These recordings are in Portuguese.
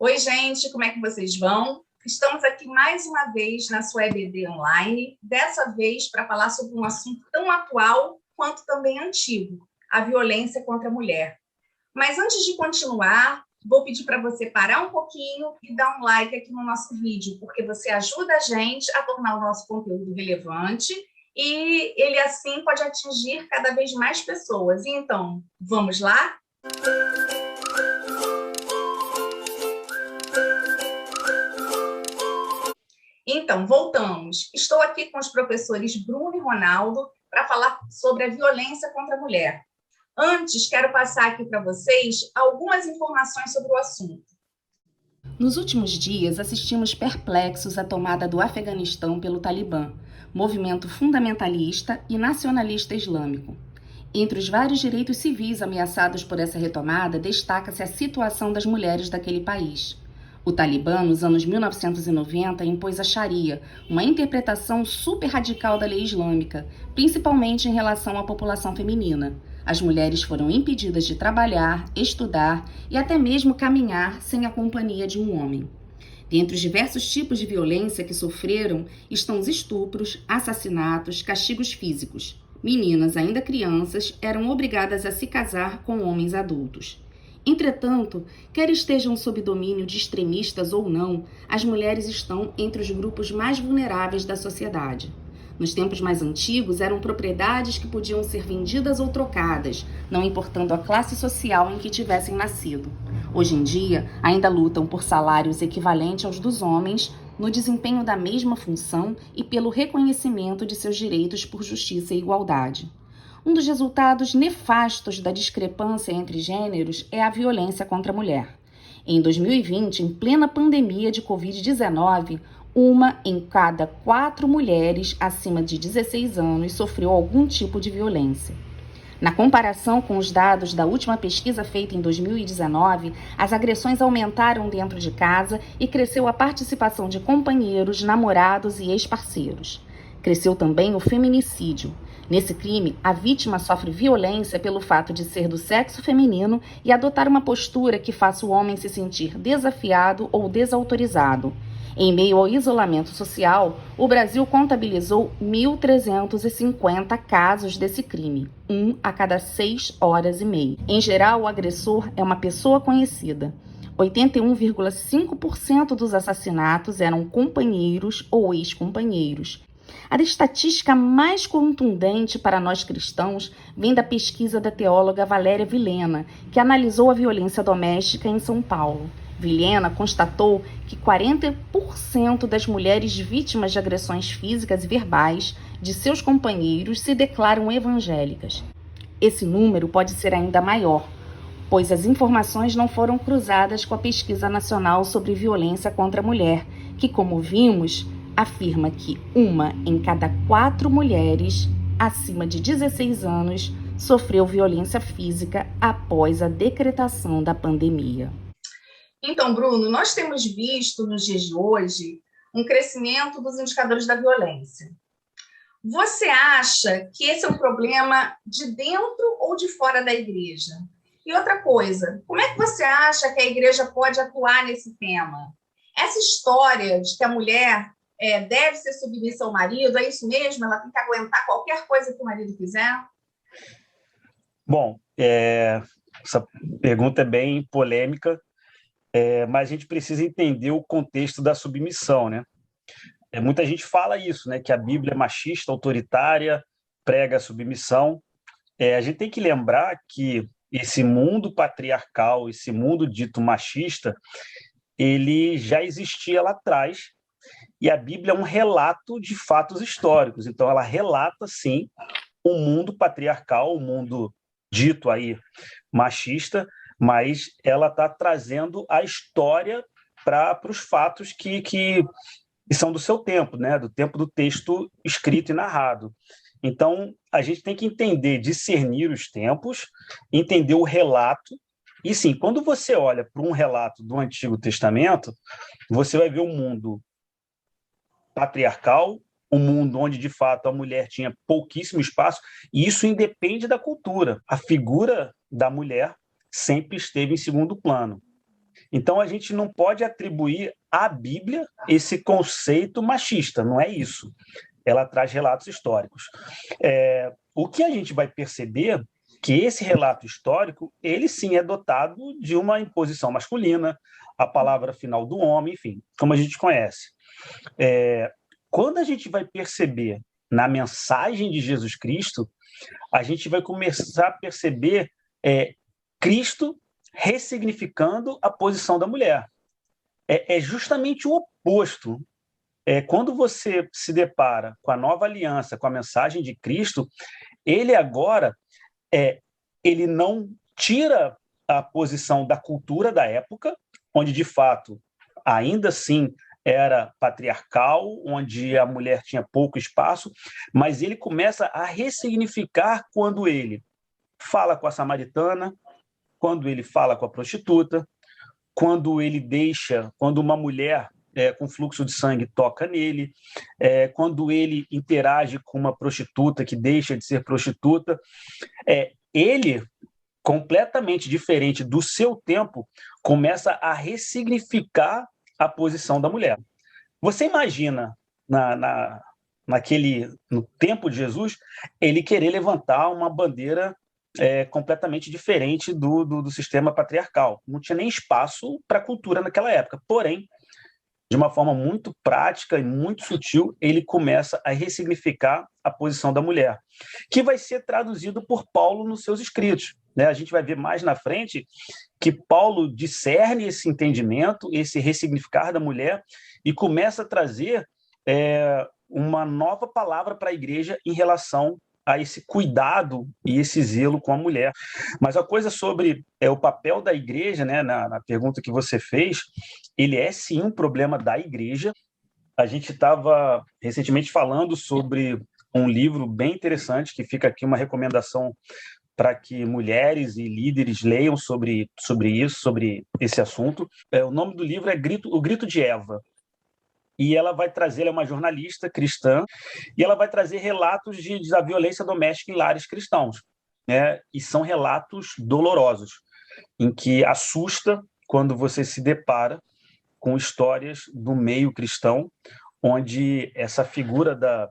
Oi, gente, como é que vocês vão? Estamos aqui mais uma vez na sua EBD Online, dessa vez para falar sobre um assunto tão atual quanto também antigo, a violência contra a mulher. Mas antes de continuar, vou pedir para você parar um pouquinho e dar um like aqui no nosso vídeo, porque você ajuda a gente a tornar o nosso conteúdo relevante e ele assim pode atingir cada vez mais pessoas. Então, vamos lá? Então, voltamos. Estou aqui com os professores Bruno e Ronaldo para falar sobre a violência contra a mulher. Antes, quero passar aqui para vocês algumas informações sobre o assunto. Nos últimos dias, assistimos perplexos à tomada do Afeganistão pelo Talibã, movimento fundamentalista e nacionalista islâmico. Entre os vários direitos civis ameaçados por essa retomada, destaca-se a situação das mulheres daquele país. O Talibã, nos anos 1990, impôs a Sharia, uma interpretação super radical da lei islâmica, principalmente em relação à população feminina. As mulheres foram impedidas de trabalhar, estudar e até mesmo caminhar sem a companhia de um homem. Dentre os diversos tipos de violência que sofreram estão os estupros, assassinatos, castigos físicos. Meninas, ainda crianças, eram obrigadas a se casar com homens adultos. Entretanto, quer estejam sob domínio de extremistas ou não, as mulheres estão entre os grupos mais vulneráveis da sociedade. Nos tempos mais antigos, eram propriedades que podiam ser vendidas ou trocadas, não importando a classe social em que tivessem nascido. Hoje em dia, ainda lutam por salários equivalentes aos dos homens, no desempenho da mesma função e pelo reconhecimento de seus direitos por justiça e igualdade. Um dos resultados nefastos da discrepância entre gêneros é a violência contra a mulher. Em 2020, em plena pandemia de Covid-19, uma em cada 4 mulheres acima de 16 anos sofreu algum tipo de violência. Na comparação com os dados da última pesquisa feita em 2019, as agressões aumentaram dentro de casa e cresceu a participação de companheiros, namorados e ex-parceiros. Cresceu também o feminicídio. Nesse crime, a vítima sofre violência pelo fato de ser do sexo feminino e adotar uma postura que faça o homem se sentir desafiado ou desautorizado. Em meio ao isolamento social, o Brasil contabilizou 1.350 casos desse crime, 1 a cada 6 horas e meia. Em geral, o agressor é uma pessoa conhecida. 81,5% dos assassinatos eram companheiros ou ex-companheiros. A estatística mais contundente para nós cristãos vem da pesquisa da teóloga Valéria Vilhena, que analisou a violência doméstica em São Paulo. Vilhena constatou que 40% das mulheres vítimas de agressões físicas e verbais de seus companheiros se declaram evangélicas. Esse número pode ser ainda maior, pois as informações não foram cruzadas com a Pesquisa Nacional sobre Violência contra a Mulher, que, como vimos, afirma que 1 em cada 4 mulheres acima de 16 anos sofreu violência física após a decretação da pandemia. Então, Bruno, nós temos visto nos dias de hoje um crescimento dos indicadores da violência. Você acha que esse é um problema de dentro ou de fora da igreja? E outra coisa, como é que você acha que a igreja pode atuar nesse tema? Essa história de que a mulher deve ser submissa ao marido, é isso mesmo? Ela tem que aguentar qualquer coisa que o marido quiser? Bom, essa pergunta é bem polêmica, mas a gente precisa entender o contexto da submissão, né? Muita gente fala isso, né? Que a Bíblia é machista, autoritária, prega a submissão. A gente tem que lembrar que esse mundo patriarcal, esse mundo dito machista, ele já existia lá atrás, e a Bíblia é um relato de fatos históricos. Então, ela relata, sim, o mundo patriarcal, o mundo dito aí machista, mas ela está trazendo a história para os fatos que são do seu tempo, né? Do tempo do texto escrito e narrado. Então, a gente tem que entender, discernir os tempos, entender o relato. E, sim, quando você olha para um relato do Antigo Testamento, você vai ver um mundo patriarcal, um mundo onde, de fato, a mulher tinha pouquíssimo espaço, e isso independe da cultura. A figura da mulher sempre esteve em segundo plano. Então, a gente não pode atribuir à Bíblia esse conceito machista, não é isso. Ela traz relatos históricos. O que a gente vai perceber que esse relato histórico, ele sim é dotado de uma imposição masculina, a palavra final do homem, enfim, como a gente conhece. Quando a gente vai perceber na mensagem de Jesus Cristo, a gente vai começar a perceber Cristo ressignificando a posição da mulher. É justamente o oposto. Quando você se depara com a nova aliança, com a mensagem de Cristo, ele agora ele não tira a posição da cultura da época, onde de fato ainda assim era patriarcal, onde a mulher tinha pouco espaço, mas ele começa a ressignificar quando ele fala com a samaritana, quando ele fala com a prostituta, quando uma mulher com fluxo de sangue toca nele, quando ele interage com uma prostituta que deixa de ser prostituta, ele, completamente diferente do seu tempo, começa a ressignificar a posição da mulher. Você imagina, no tempo de Jesus, ele querer levantar uma bandeira completamente diferente do sistema patriarcal. Não tinha nem espaço para a cultura naquela época. Porém, de uma forma muito prática e muito sutil, ele começa a ressignificar a posição da mulher, que vai ser traduzido por Paulo nos seus escritos. A gente vai ver mais na frente que Paulo discerne esse entendimento, esse ressignificar da mulher, e começa a trazer uma nova palavra para a igreja em relação a esse cuidado e esse zelo com a mulher. Mas a coisa sobre o papel da igreja, né, na pergunta que você fez, ele é sim um problema da igreja. A gente estava recentemente falando sobre um livro bem interessante, que fica aqui uma recomendação para que mulheres e líderes leiam sobre isso, sobre esse assunto. O nome do livro é O Grito de Eva. E ela é uma jornalista cristã, e ela vai trazer relatos da violência doméstica em lares cristãos, né? E são relatos dolorosos, em que assusta quando você se depara com histórias do meio cristão, onde essa figura da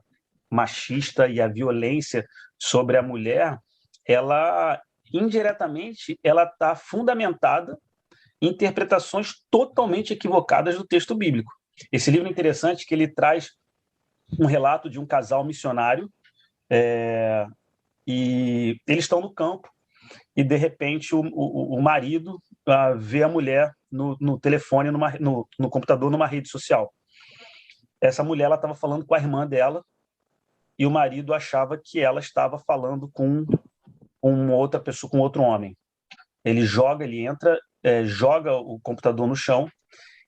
machista e a violência sobre a mulher, ela indiretamente ela está fundamentada em interpretações totalmente equivocadas do texto bíblico. Esse livro é interessante que ele traz um relato de um casal missionário e eles estão no campo e, de repente, o marido vê a mulher no telefone, no computador, numa rede social. Essa mulher estava falando com a irmã dela e o marido achava que ela estava falando com uma outra pessoa, com outro homem. Ele entra, joga o computador no chão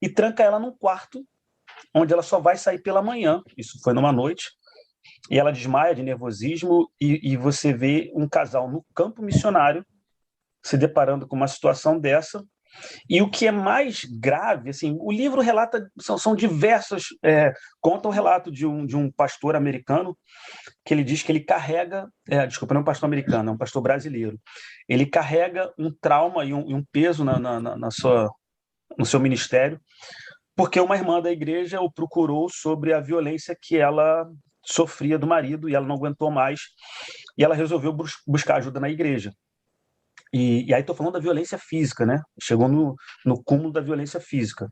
e tranca ela num quarto onde ela só vai sair pela manhã. Isso foi numa noite. E ela desmaia de nervosismo e você vê um casal no campo missionário se deparando com uma situação dessa. E o que é mais grave, assim, o livro relata, são diversas, conta o relato de um pastor americano que ele diz que ele carrega, desculpa, não é um pastor americano, é um pastor brasileiro. Ele carrega um trauma e um peso no seu ministério, porque uma irmã da igreja o procurou sobre a violência que ela sofria do marido e ela não aguentou mais e ela resolveu buscar ajuda na igreja. E aí estou falando da violência física, né? Chegou no cúmulo da violência física.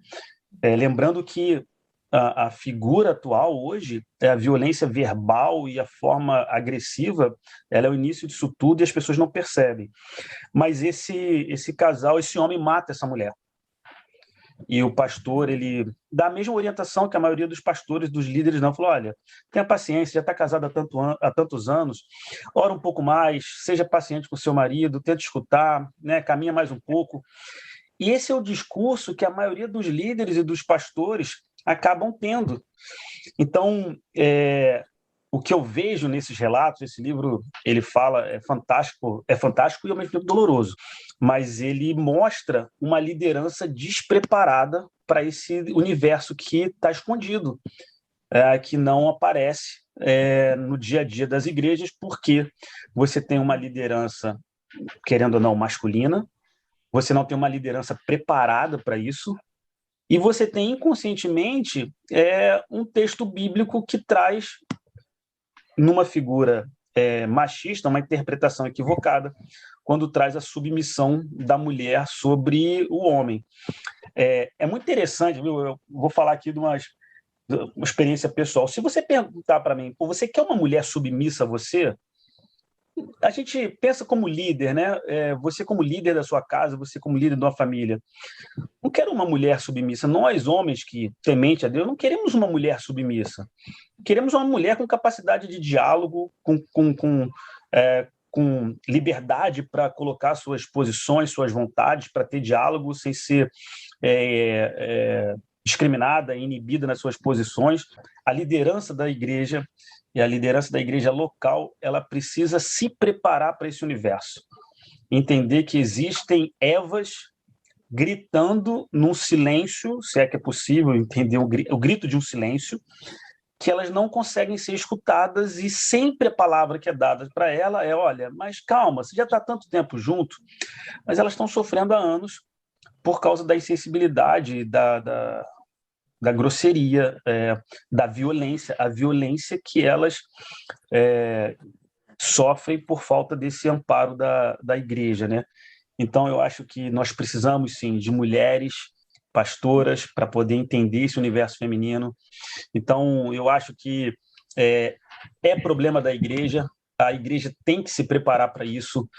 Lembrando que a figura atual hoje é a violência verbal e a forma agressiva, ela é o início disso tudo e as pessoas não percebem. Mas esse casal, esse homem mata essa mulher. E o pastor, ele dá a mesma orientação que a maioria dos pastores, dos líderes não, falou: olha, tenha paciência, já está casado há tantos anos, ora um pouco mais, seja paciente com o seu marido, tente escutar, né, caminha mais um pouco. E esse é o discurso que a maioria dos líderes e dos pastores acabam tendo. Então, o que eu vejo nesses relatos, esse livro, ele fala, é fantástico e ao mesmo tempo doloroso, mas ele mostra uma liderança despreparada para esse universo que está escondido, que não aparece no dia a dia das igrejas, porque você tem uma liderança, querendo ou não, masculina, você não tem uma liderança preparada para isso, e você tem inconscientemente um texto bíblico que traz, numa figura machista, uma interpretação equivocada, quando traz a submissão da mulher sobre o homem. É muito interessante, viu? Eu vou falar aqui de uma experiência pessoal. Se você perguntar para mim, você quer uma mulher submissa a você? A gente pensa como líder, né? Você como líder da sua casa, você como líder de uma família. Não quero uma mulher submissa. Nós, homens que temente a Deus, não queremos uma mulher submissa. Queremos uma mulher com capacidade de diálogo, com liberdade para colocar suas posições, suas vontades, para ter diálogo sem ser discriminada, inibida nas suas posições. A liderança da igreja e a liderança da igreja local, ela precisa se preparar para esse universo. Entender que existem Evas gritando num silêncio, se é que é possível entender o grito de um silêncio, que elas não conseguem ser escutadas, e sempre a palavra que é dada para ela é: olha, mas calma, você já está há tanto tempo junto, mas elas estão sofrendo há anos por causa da insensibilidade, da grosseria, da violência, a violência que elas sofrem por falta desse amparo da igreja, né? Então, eu acho que nós precisamos, sim, de mulheres pastoras para poder entender esse universo feminino. Então, eu acho que é problema da igreja, a igreja tem que se preparar para isso.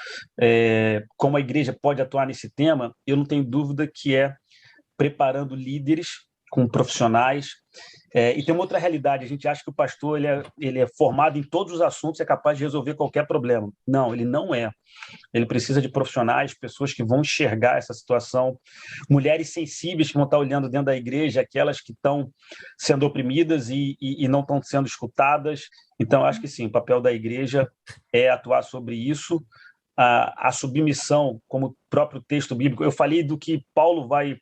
Como a igreja pode atuar nesse tema, eu não tenho dúvida que preparando líderes com profissionais. E tem uma outra realidade: a gente acha que o pastor ele é formado em todos os assuntos, é capaz de resolver qualquer problema. Não, ele não é. Ele precisa de profissionais, pessoas que vão enxergar essa situação, mulheres sensíveis que vão estar olhando dentro da igreja, aquelas que estão sendo oprimidas e não estão sendo escutadas. Então, acho que sim, o papel da igreja é atuar sobre isso. A submissão, como o próprio texto bíblico. Eu falei do que Paulo vai,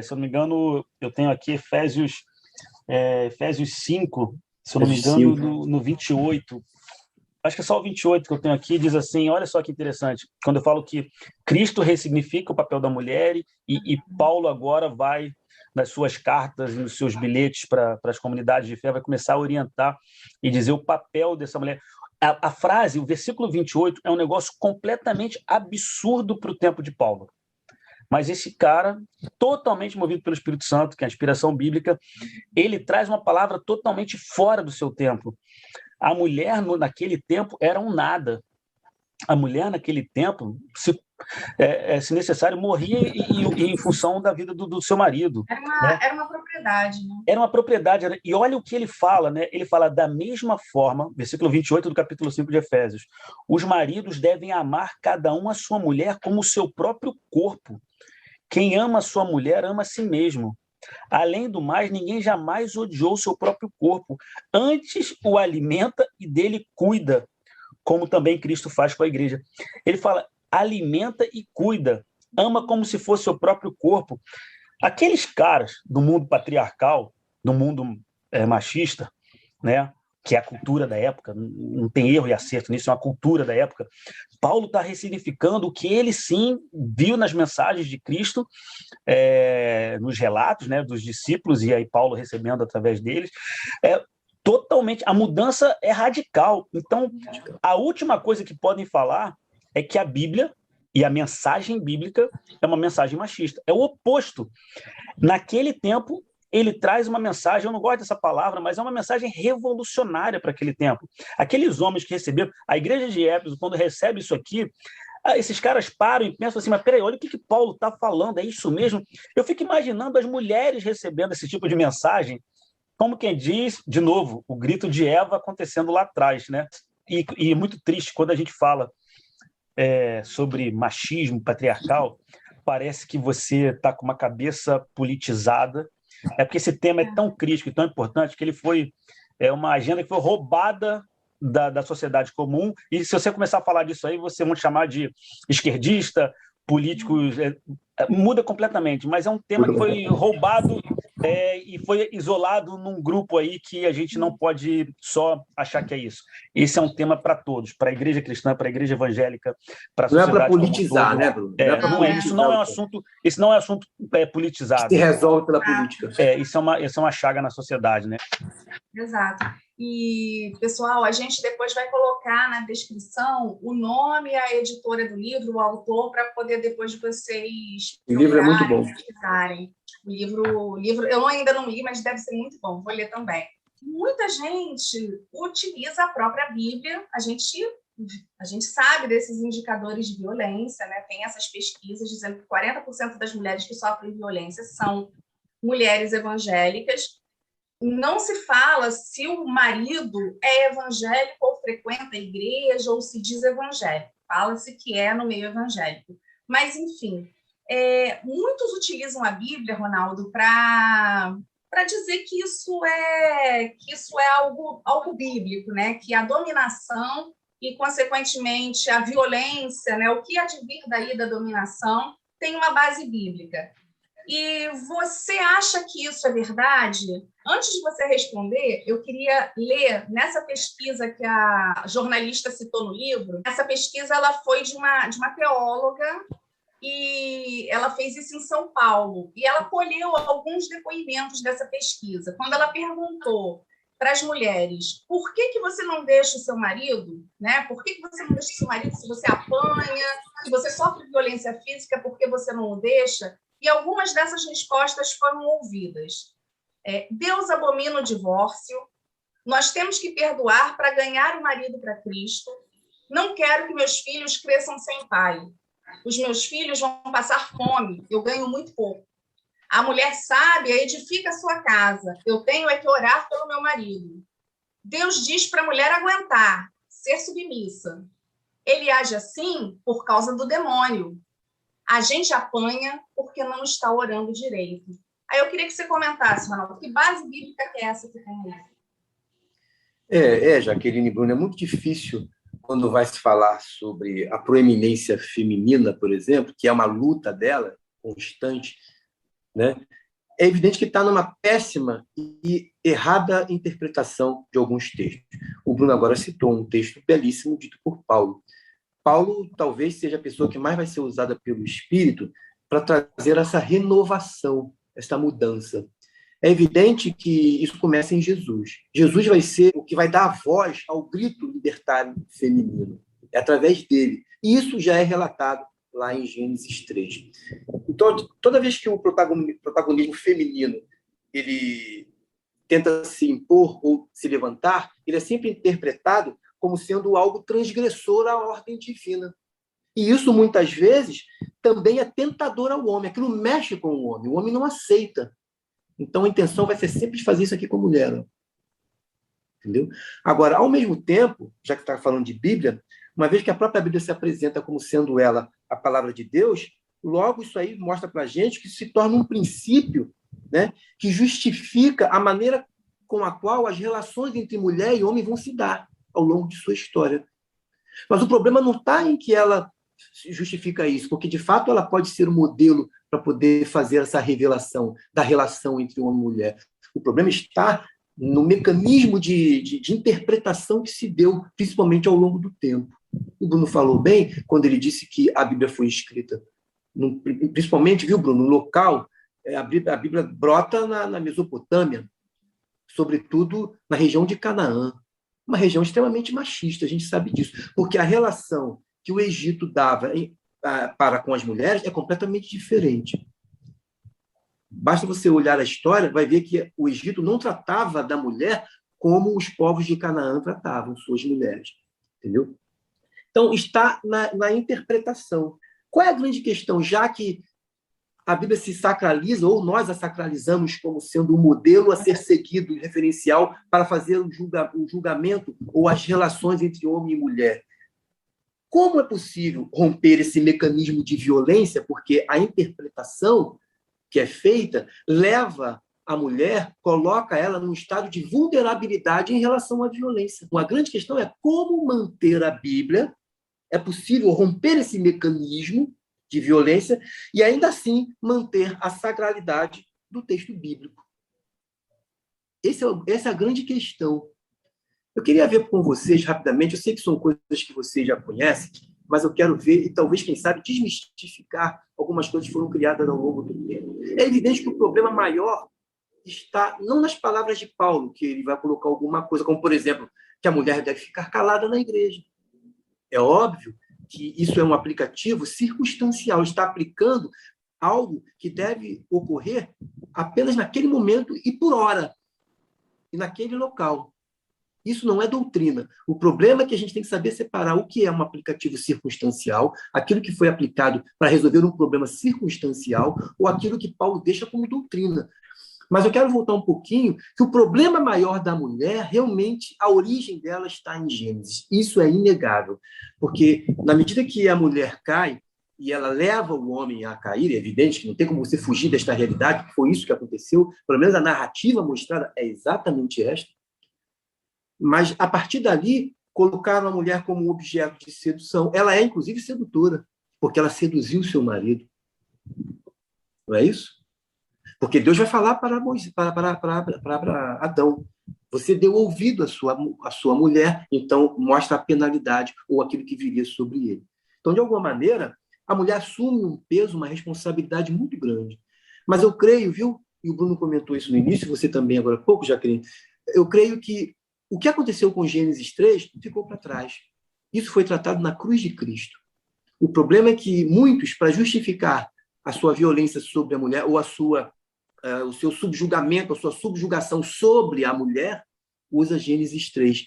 se eu não me engano, eu tenho aqui Efésios 5, se eu não me engano, no 28. Acho que é só o 28 que eu tenho aqui, diz assim, olha só que interessante, quando eu falo que Cristo ressignifica o papel da mulher, e Paulo agora vai, nas suas cartas e nos seus bilhetes para as comunidades de fé, vai começar a orientar e dizer o papel dessa mulher. A frase, o versículo 28, é um negócio completamente absurdo para o tempo de Paulo. Mas esse cara, totalmente movido pelo Espírito Santo, que é a inspiração bíblica, ele traz uma palavra totalmente fora do seu tempo. A mulher, naquele tempo, era um nada. A mulher, naquele tempo, se necessário, morria em função da vida do seu marido. Era uma propriedade, né? Era uma propriedade. E olha o que ele fala, né? Ele fala: da mesma forma, versículo 28 do capítulo 5 de Efésios, os maridos devem amar cada um a sua mulher como o seu próprio corpo. Quem ama a sua mulher ama a si mesmo. Além do mais, ninguém jamais odiou o seu próprio corpo. Antes o alimenta e dele cuida, como também Cristo faz com a igreja. Ele fala: alimenta e cuida, ama como se fosse o próprio corpo. Aqueles caras do mundo patriarcal, do mundo machista, né, que é a cultura da época, não tem erro e acerto nisso, é uma cultura da época. Paulo está ressignificando o que ele sim viu nas mensagens de Cristo, nos relatos, né, dos discípulos, e aí Paulo recebendo através deles. Totalmente, a mudança é radical. Então, a última coisa que podem falar é que a Bíblia e a mensagem bíblica é uma mensagem machista. É o oposto. Naquele tempo, ele traz uma mensagem, eu não gosto dessa palavra, mas é uma mensagem revolucionária para aquele tempo. Aqueles homens que receberam, a igreja de Éfeso, quando recebe isso aqui, esses caras param e pensam assim: mas peraí, olha o que Paulo está falando, é isso mesmo? Eu fico imaginando as mulheres recebendo esse tipo de mensagem, como quem diz, de novo, o grito de Eva acontecendo lá atrás, né? E é muito triste quando a gente fala sobre machismo patriarcal, parece que você está com uma cabeça politizada. Porque esse tema é tão crítico e tão importante que ele foi uma agenda que foi roubada da sociedade comum, e se você começar a falar disso aí, você vai chamar de esquerdista, políticos, muda completamente, mas é um tema que foi roubado e foi isolado num grupo aí que a gente não pode só achar que é isso. Esse é um tema para todos, para a igreja cristã, para a igreja evangélica, para a Não é sociedade para politizar, como um todo. né, Bruno? Não é para politizar. Isso não é um assunto, esse não é um assunto politizado. Se resolve pela política. Isso é uma chaga na sociedade, né? Exato. E, pessoal, a gente depois vai colocar na descrição o nome, a editora do livro, o autor, para poder depois vocês... O livro é muito bom. O livro eu ainda não li, mas deve ser muito bom, vou ler também. Muita gente utiliza a própria Bíblia, a gente sabe desses indicadores de violência, né? Tem essas pesquisas dizendo que 40% das mulheres que sofrem violência são mulheres evangélicas. Não se fala se o marido é evangélico ou frequenta a igreja ou se diz evangélico. Fala-se que é no meio evangélico. Mas, enfim, muitos utilizam a Bíblia, Ronaldo, para dizer que isso é algo bíblico, né? Que a dominação e, consequentemente, a violência, né? O que advir daí da dominação tem uma base bíblica. E você acha que isso é verdade? Antes de você responder, eu queria ler nessa pesquisa que a jornalista citou no livro. Essa pesquisa ela foi de uma teóloga e ela fez isso em São Paulo. E ela colheu alguns depoimentos dessa pesquisa. Quando ela perguntou para as mulheres por que você não deixa o seu marido, né? Por que você não deixa o seu marido se você apanha, se você sofre violência física, por que você não o deixa? E algumas dessas respostas foram ouvidas. Deus abomina o divórcio, nós temos que perdoar para ganhar o marido para Cristo, não quero que meus filhos cresçam sem pai, os meus filhos vão passar fome, eu ganho muito pouco. A mulher sábia edifica a sua casa, eu tenho que orar pelo meu marido. Deus diz para a mulher aguentar, ser submissa. Ele age assim por causa do demônio. A gente apanha porque não está orando direito. Aí eu queria que você comentasse, Ronaldo, que base bíblica é essa que tem aí? Jaqueline, Bruno, é muito difícil quando vai se falar sobre a proeminência feminina, por exemplo, que é uma luta dela constante, né? É evidente que está numa péssima e errada interpretação de alguns textos. O Bruno agora citou um texto belíssimo dito por Paulo. Paulo talvez seja a pessoa que mais vai ser usada pelo Espírito para trazer essa renovação, essa mudança. É evidente que isso começa em Jesus. Jesus vai ser o que vai dar a voz ao grito libertário feminino. É através dele. E isso já é relatado lá em Gênesis 3. Então, toda vez que o protagonismo feminino ele tenta se impor ou se levantar, ele é sempre interpretado como sendo algo transgressor à ordem divina. E isso, muitas vezes, também é tentador ao homem. Aquilo mexe com o homem não aceita. Então, a intenção vai ser sempre de fazer isso aqui com a mulher. Entendeu? Agora, ao mesmo tempo, já que está falando de Bíblia, uma vez que a própria Bíblia se apresenta como sendo ela a palavra de Deus, logo isso aí mostra para a gente que se torna um princípio, né, que justifica a maneira com a qual as relações entre mulher e homem vão se dar ao longo de sua história. Mas o problema não está em que ela justifica isso, porque, de fato, ela pode ser um modelo para poder fazer essa revelação da relação entre homem e mulher. O problema está no mecanismo de interpretação que se deu, principalmente ao longo do tempo. O Bruno falou bem quando ele disse que a Bíblia foi escrita, principalmente, viu, Bruno, no local, a Bíblia brota na Mesopotâmia, sobretudo na região de Canaã, uma região extremamente machista, a gente sabe disso, porque a relação que o Egito dava para com as mulheres é completamente diferente. Basta você olhar a história, vai ver que o Egito não tratava da mulher como os povos de Canaã tratavam suas mulheres. Entendeu? Então, está na interpretação. Qual é a grande questão? Já que a Bíblia se sacraliza, ou nós a sacralizamos como sendo um modelo a ser seguido, um referencial para fazer o julgamento ou as relações entre homem e mulher. Como é possível romper esse mecanismo de violência? Porque a interpretação que é feita leva a mulher, coloca ela num estado de vulnerabilidade em relação à violência. A grande questão é como manter a Bíblia, é possível romper esse mecanismo de violência e ainda assim manter a sacralidade do texto bíblico. Essa é a grande questão. Eu queria ver com vocês, rapidamente, eu sei que são coisas que vocês já conhecem, mas eu quero ver e talvez, quem sabe, desmistificar algumas coisas que foram criadas ao longo do tempo. É evidente que o problema maior está não nas palavras de Paulo, que ele vai colocar alguma coisa, como, por exemplo, que a mulher deve ficar calada na igreja. É óbvio que isso é um aplicativo circunstancial, está aplicando algo que deve ocorrer apenas naquele momento e por hora, e naquele local. Isso não é doutrina. O problema é que a gente tem que saber separar o que é um aplicativo circunstancial, aquilo que foi aplicado para resolver um problema circunstancial, ou aquilo que Paulo deixa como doutrina. Mas eu quero voltar um pouquinho, que o problema maior da mulher, realmente, a origem dela está em Gênesis. Isso é inegável. Porque, na medida que a mulher cai, e ela leva o homem a cair, é evidente que não tem como você fugir desta realidade, que foi isso que aconteceu, pelo menos a narrativa mostrada é exatamente esta. Mas, a partir dali, colocaram a mulher como objeto de sedução. Ela é, inclusive, sedutora, porque ela seduziu o seu marido. Não é isso? Porque Deus vai falar para Adão. Você deu ouvido à sua mulher, então mostra a penalidade ou aquilo que viria sobre ele. Então, de alguma maneira, a mulher assume um peso, uma responsabilidade muito grande. Mas eu creio, viu? E o Bruno comentou isso no início, você também agora há pouco, Jaqueline. Eu creio que o que aconteceu com Gênesis 3 ficou para trás. Isso foi tratado na cruz de Cristo. O problema é que muitos, para justificar a sua violência sobre a mulher ou o seu subjugamento, a sua subjugação sobre a mulher, usa Gênesis 3,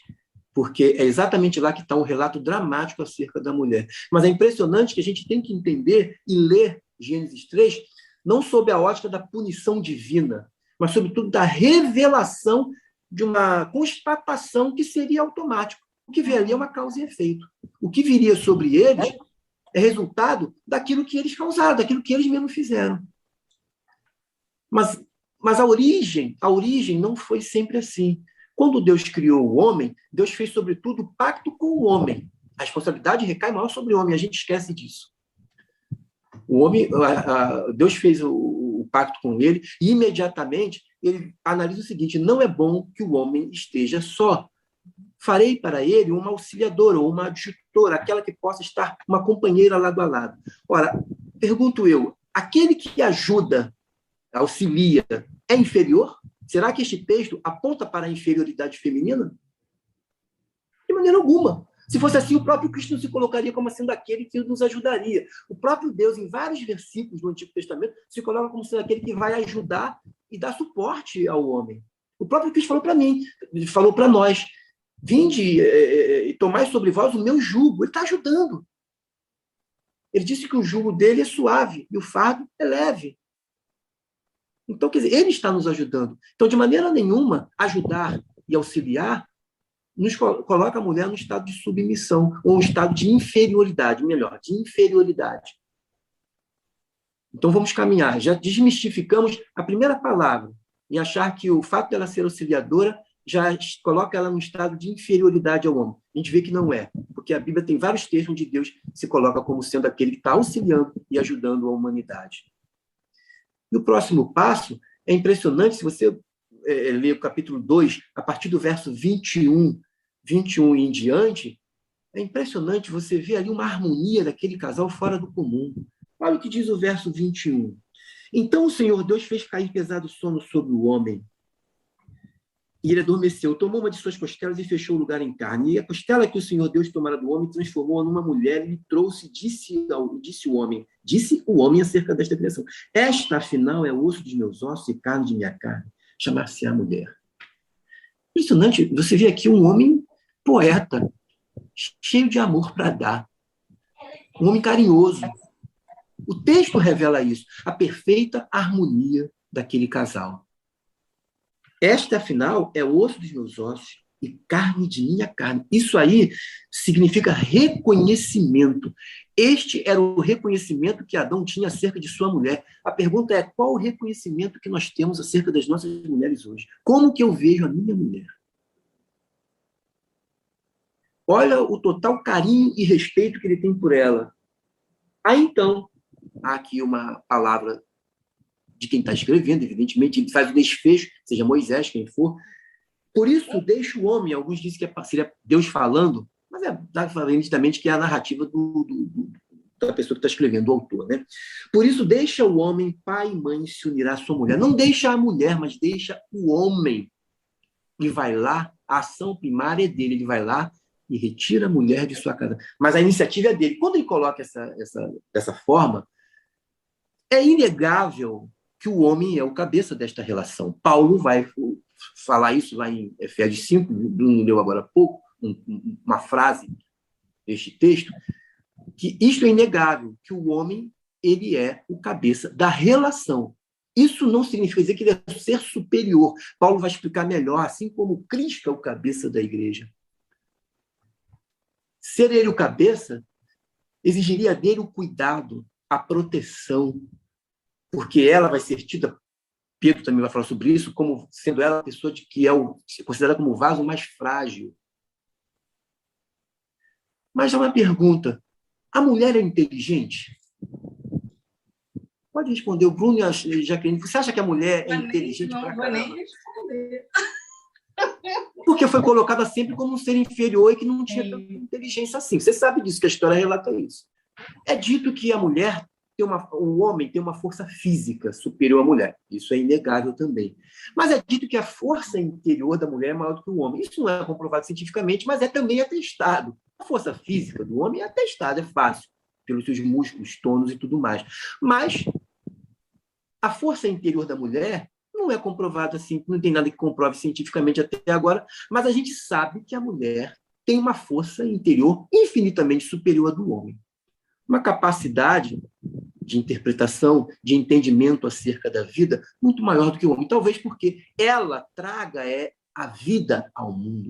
porque é exatamente lá que está um relato dramático acerca da mulher. Mas é impressionante que a gente tem que entender e ler Gênesis 3 não sob a ótica da punição divina, mas, sobretudo, da revelação de uma constatação que seria automático. O que vem ali é uma causa e efeito. O que viria sobre eles é resultado daquilo que eles causaram, daquilo que eles mesmos fizeram. Mas a origem não foi sempre assim. Quando Deus criou o homem, Deus fez, sobretudo, o pacto com o homem. A responsabilidade recai maior sobre o homem, a gente esquece disso. O homem, Deus fez o pacto com ele e, imediatamente, ele analisa o seguinte: não é bom que o homem esteja só. Farei para ele uma auxiliadora ou uma adjutora, aquela que possa estar uma companheira lado a lado. Ora, pergunto eu, aquele que ajuda, auxilia, é inferior? Será que este texto aponta para a inferioridade feminina? De maneira alguma. Se fosse assim, o próprio Cristo não se colocaria como sendo aquele que nos ajudaria. O próprio Deus, em vários versículos do Antigo Testamento, se coloca como sendo aquele que vai ajudar e dar suporte ao homem. O próprio Cristo falou para mim, falou para nós: vinde e tomai sobre vós o meu jugo. Ele está ajudando. Ele disse que o jugo dele é suave e o fardo é leve. Então, quer dizer, ele está nos ajudando. Então, de maneira nenhuma, ajudar e auxiliar nos coloca a mulher num estado de submissão, ou um estado de inferioridade, melhor, de inferioridade. Então, vamos caminhar. Já desmistificamos a primeira palavra, em achar que o fato dela ser auxiliadora já coloca ela num estado de inferioridade ao homem. A gente vê que não é, porque a Bíblia tem vários textos onde Deus se coloca como sendo aquele que está auxiliando e ajudando a humanidade. E o próximo passo é impressionante, se você ler o capítulo 2, a partir do verso 21 em diante, é impressionante você ver ali uma harmonia daquele casal fora do comum. Olha o que diz o verso 21. Então o Senhor Deus fez cair pesado sono sobre o homem, e ele adormeceu, tomou uma de suas costelas e fechou o lugar em carne. E a costela que o Senhor Deus tomara do homem transformou-a numa mulher e lhe trouxe, disse o homem acerca desta criação: esta, afinal, é o osso dos meus ossos e carne de minha carne, chamar-se-á mulher. Impressionante, você vê aqui um homem poeta, cheio de amor para dar, um homem carinhoso. O texto revela isso, a perfeita harmonia daquele casal. Esta, afinal, é o osso dos meus ossos e carne de minha carne. Isso aí significa reconhecimento. Este era o reconhecimento que Adão tinha acerca de sua mulher. A pergunta é: qual o reconhecimento que nós temos acerca das nossas mulheres hoje? Como que eu vejo a minha mulher? Olha o total carinho e respeito que ele tem por ela. Aí, então, há aqui uma palavra de quem está escrevendo, evidentemente, ele faz o desfecho, seja Moisés, quem for. Por isso, deixa o homem, alguns dizem que seria Deus falando, mas dá para falar nitidamente que é a narrativa da pessoa que está escrevendo, do autor, né? Por isso, deixa o homem, pai e mãe, se unir à sua mulher. Não deixa a mulher, mas deixa o homem. E vai lá, a ação primária é dele, ele vai lá e retira a mulher de sua casa. Mas a iniciativa é dele. Quando ele coloca dessa forma, é inegável que o homem é o cabeça desta relação. Paulo vai falar isso lá em Efésios 5, Bruno leu agora há pouco, uma frase deste texto, que isto é inegável, que o homem ele é o cabeça da relação. Isso não significa dizer que ele é um ser superior. Paulo vai explicar melhor, assim como Cristo é o cabeça da igreja. Ser ele o cabeça exigiria dele o cuidado, a proteção, porque ela vai ser tida, Pedro também vai falar sobre isso, como sendo ela a pessoa que é considerada como o vaso mais frágil. Mas há uma pergunta: a mulher é inteligente? Pode responder, o Bruno e a Jaqueline. Você acha que a mulher é inteligente pra caramba? Não vou nem responder. Porque foi colocada sempre como um ser inferior e que não tinha tanta inteligência assim. Você sabe disso, que a história relata isso. É dito que a mulher o homem tem uma força física superior à mulher. Isso é inegável também. Mas é dito que a força interior da mulher é maior do que o homem. Isso não é comprovado cientificamente, mas é também atestado. A força física do homem é atestada, é fácil, pelos seus músculos, tônus e tudo mais. Mas a força interior da mulher não é comprovada assim, não tem nada que comprove cientificamente até agora, mas a gente sabe que a mulher tem uma força interior infinitamente superior à do homem. Uma capacidade de interpretação, de entendimento acerca da vida muito maior do que o homem. Talvez porque ela traga a vida ao mundo.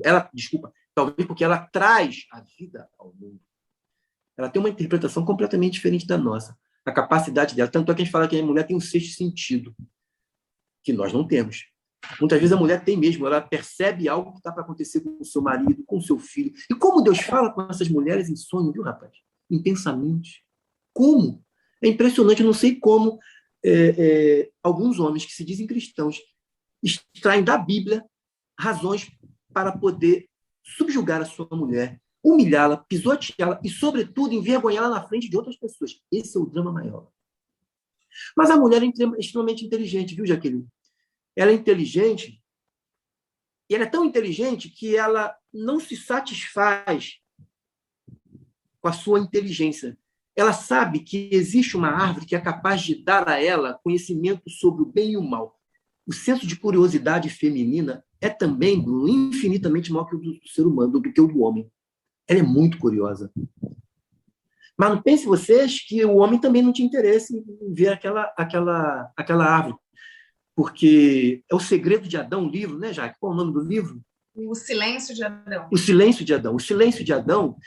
Talvez porque ela traz a vida ao mundo. Ela tem uma interpretação completamente diferente da nossa. A capacidade dela. Tanto é que a gente fala que a mulher tem um sexto sentido, que nós não temos. Muitas vezes a mulher tem mesmo, ela percebe algo que está para acontecer com o seu marido, com o seu filho. E como Deus fala com essas mulheres em sonho, viu, rapaz? Em pensamentos. Como? É impressionante, eu não sei como alguns homens que se dizem cristãos extraem da Bíblia razões para poder subjugar a sua mulher, humilhá-la, pisoteá-la e, sobretudo, envergonhá-la na frente de outras pessoas. Esse é o drama maior. Mas a mulher é extremamente inteligente, viu, Jaqueline? Ela é inteligente, e ela é tão inteligente que ela não se satisfaz com a sua inteligência. Ela sabe que existe uma árvore que é capaz de dar a ela conhecimento sobre o bem e o mal. O senso de curiosidade feminina é também, Bruno, infinitamente maior que o do ser humano, do que o do homem. Ela é muito curiosa. Mas não pense vocês que o homem também não tinha interesse em ver aquela árvore. Porque é o Segredo de Adão, o livro, né, Jaque? Qual é o nome do livro? O Silêncio de Adão. O Silêncio de Adão. O Silêncio de Adão,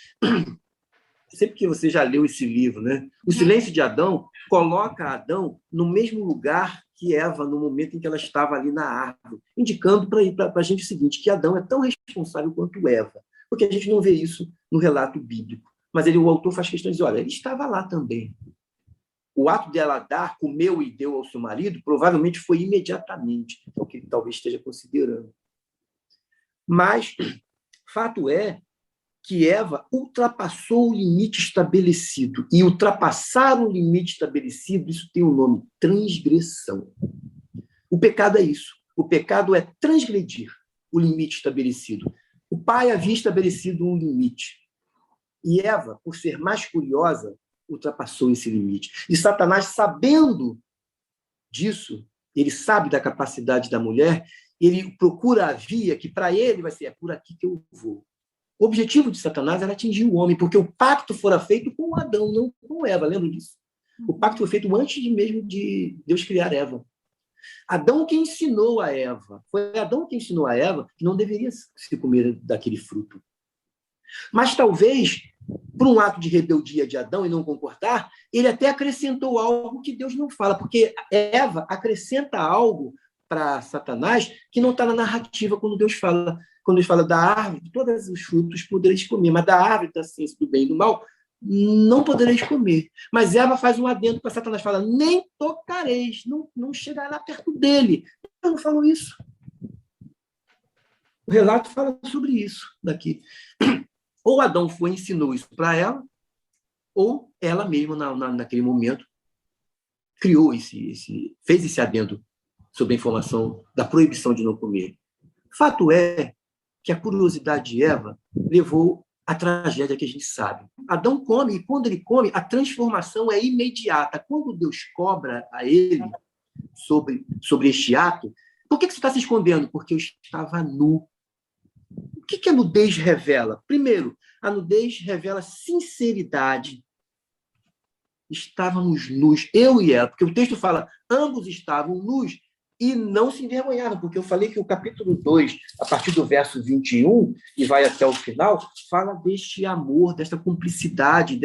sempre que você já leu esse livro, né? O Silêncio de Adão coloca Adão no mesmo lugar que Eva, no momento em que ela estava ali na árvore, indicando para a gente o seguinte, que Adão é tão responsável quanto Eva, porque a gente não vê isso no relato bíblico. Mas o autor faz questão de dizer, olha, ele estava lá também. O ato dela dar, comeu e deu ao seu marido, provavelmente foi imediatamente, é o que ele talvez esteja considerando. Mas, fato é que Eva ultrapassou o limite estabelecido. E ultrapassar o limite estabelecido, isso tem um nome, transgressão. O pecado é isso. O pecado é transgredir o limite estabelecido. O pai havia estabelecido um limite. E Eva, por ser mais curiosa, ultrapassou esse limite. E Satanás, sabendo disso, ele sabe da capacidade da mulher, ele procura a via que para ele vai ser, é por aqui que eu vou. O objetivo de Satanás era atingir o homem, porque o pacto fora feito com Adão, não com Eva, lembra disso? O pacto foi feito antes mesmo de Deus criar Eva. Adão que ensinou a Eva, foi Adão que ensinou a Eva que não deveria se comer daquele fruto. Mas talvez, por um ato de rebeldia de Adão e não concordar, ele até acrescentou algo que Deus não fala, porque Eva acrescenta algo para Satanás que não está na narrativa quando Deus fala. Quando ele fala da árvore, de todos os frutos podereis comer, mas da árvore da ciência do bem e do mal, não podereis comer. Mas Eva faz um adendo para Satanás, fala, nem tocareis, não chegará perto dele. Deus não falou isso. O relato fala sobre isso daqui. Ou Adão ensinou isso para ela, ou ela mesma, naquele momento, criou fez esse adendo sobre a informação da proibição de não comer. Fato é que a curiosidade de Eva levou à tragédia que a gente sabe. Adão come, e quando ele come, a transformação é imediata. Quando Deus cobra a ele sobre este ato, por que você está se escondendo? Porque eu estava nu. O que a nudez revela? Primeiro, a nudez revela sinceridade. Estávamos nus, eu e ela, porque o texto fala, ambos estavam nus e não se envergonhavam, porque eu falei que o capítulo 2, a partir do verso 21, e vai até o final, fala deste amor, desta cumplicidade,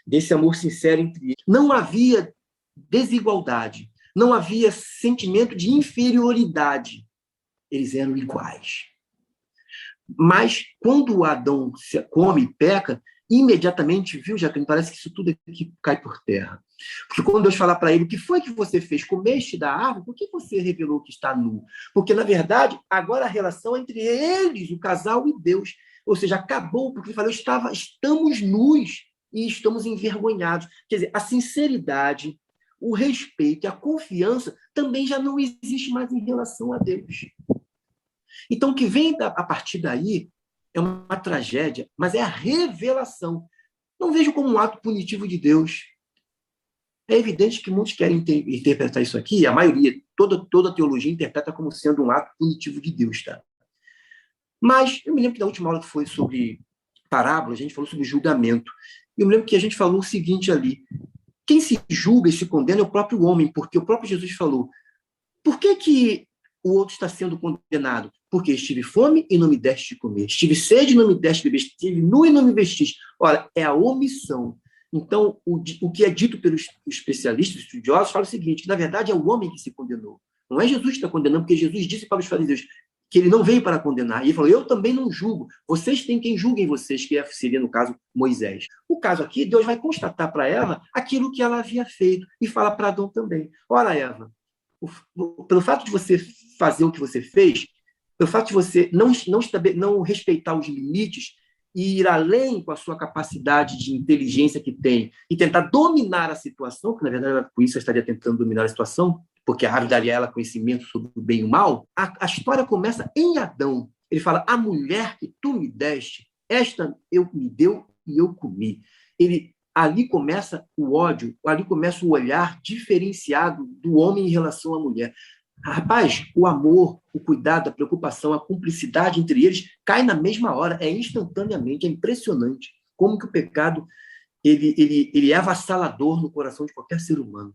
desse amor sincero entre eles. Não havia desigualdade, não havia sentimento de inferioridade. Eles eram iguais. Mas quando Adão come e peca, imediatamente, viu, Jacqueline, parece que isso tudo aqui cai por terra. Porque quando Deus fala para ele, o que foi que você fez? Comeste da árvore? Por que você revelou que está nu? Porque, na verdade, agora a relação é entre eles, o casal e Deus. Ou seja, acabou, porque ele falou, estamos nus e estamos envergonhados. Quer dizer, a sinceridade, o respeito e a confiança também já não existe mais em relação a Deus. Então, o que vem a partir daí é uma tragédia, mas é a revelação. Não vejo como um ato punitivo de Deus. É evidente que muitos querem interpretar isso aqui, a maioria, toda a teologia interpreta como sendo um ato punitivo de Deus, tá? Mas eu me lembro que na última aula que foi sobre parábola, a gente falou sobre julgamento. Eu me lembro que a gente falou o seguinte ali, quem se julga e se condena é o próprio homem, porque o próprio Jesus falou, por que o outro está sendo condenado? Porque estive fome e não me deste de comer, estive sede e não me deste de beber, estive nu e não me vestiste. Ora, é a omissão. Então, o que é dito pelos especialistas, estudiosos, fala o seguinte, que na verdade é o homem que se condenou. Não é Jesus que está condenando, porque Jesus disse para os fariseus que ele não veio para condenar. E ele falou, eu também não julgo. Vocês têm quem julguem vocês, que seria, no caso, Moisés. O caso aqui, Deus vai constatar para ela aquilo que ela havia feito e fala para Adão também. Ora, Eva, pelo fato de você fazer o que você fez, pelo fato de você não respeitar os limites e ir além com a sua capacidade de inteligência que tem e tentar dominar a situação, que na verdade com isso eu estaria tentando dominar a situação, porque a árvore daria a ela conhecimento sobre o bem e o mal, a história começa em Adão. Ele fala, a mulher que tu me deste, esta me deu e eu comi. Ali começa o ódio, ali começa o olhar diferenciado do homem em relação à mulher. Rapaz, o amor, o cuidado, a preocupação, a cumplicidade entre eles cai na mesma hora, é instantaneamente, é impressionante como que o pecado ele é avassalador no coração de qualquer ser humano.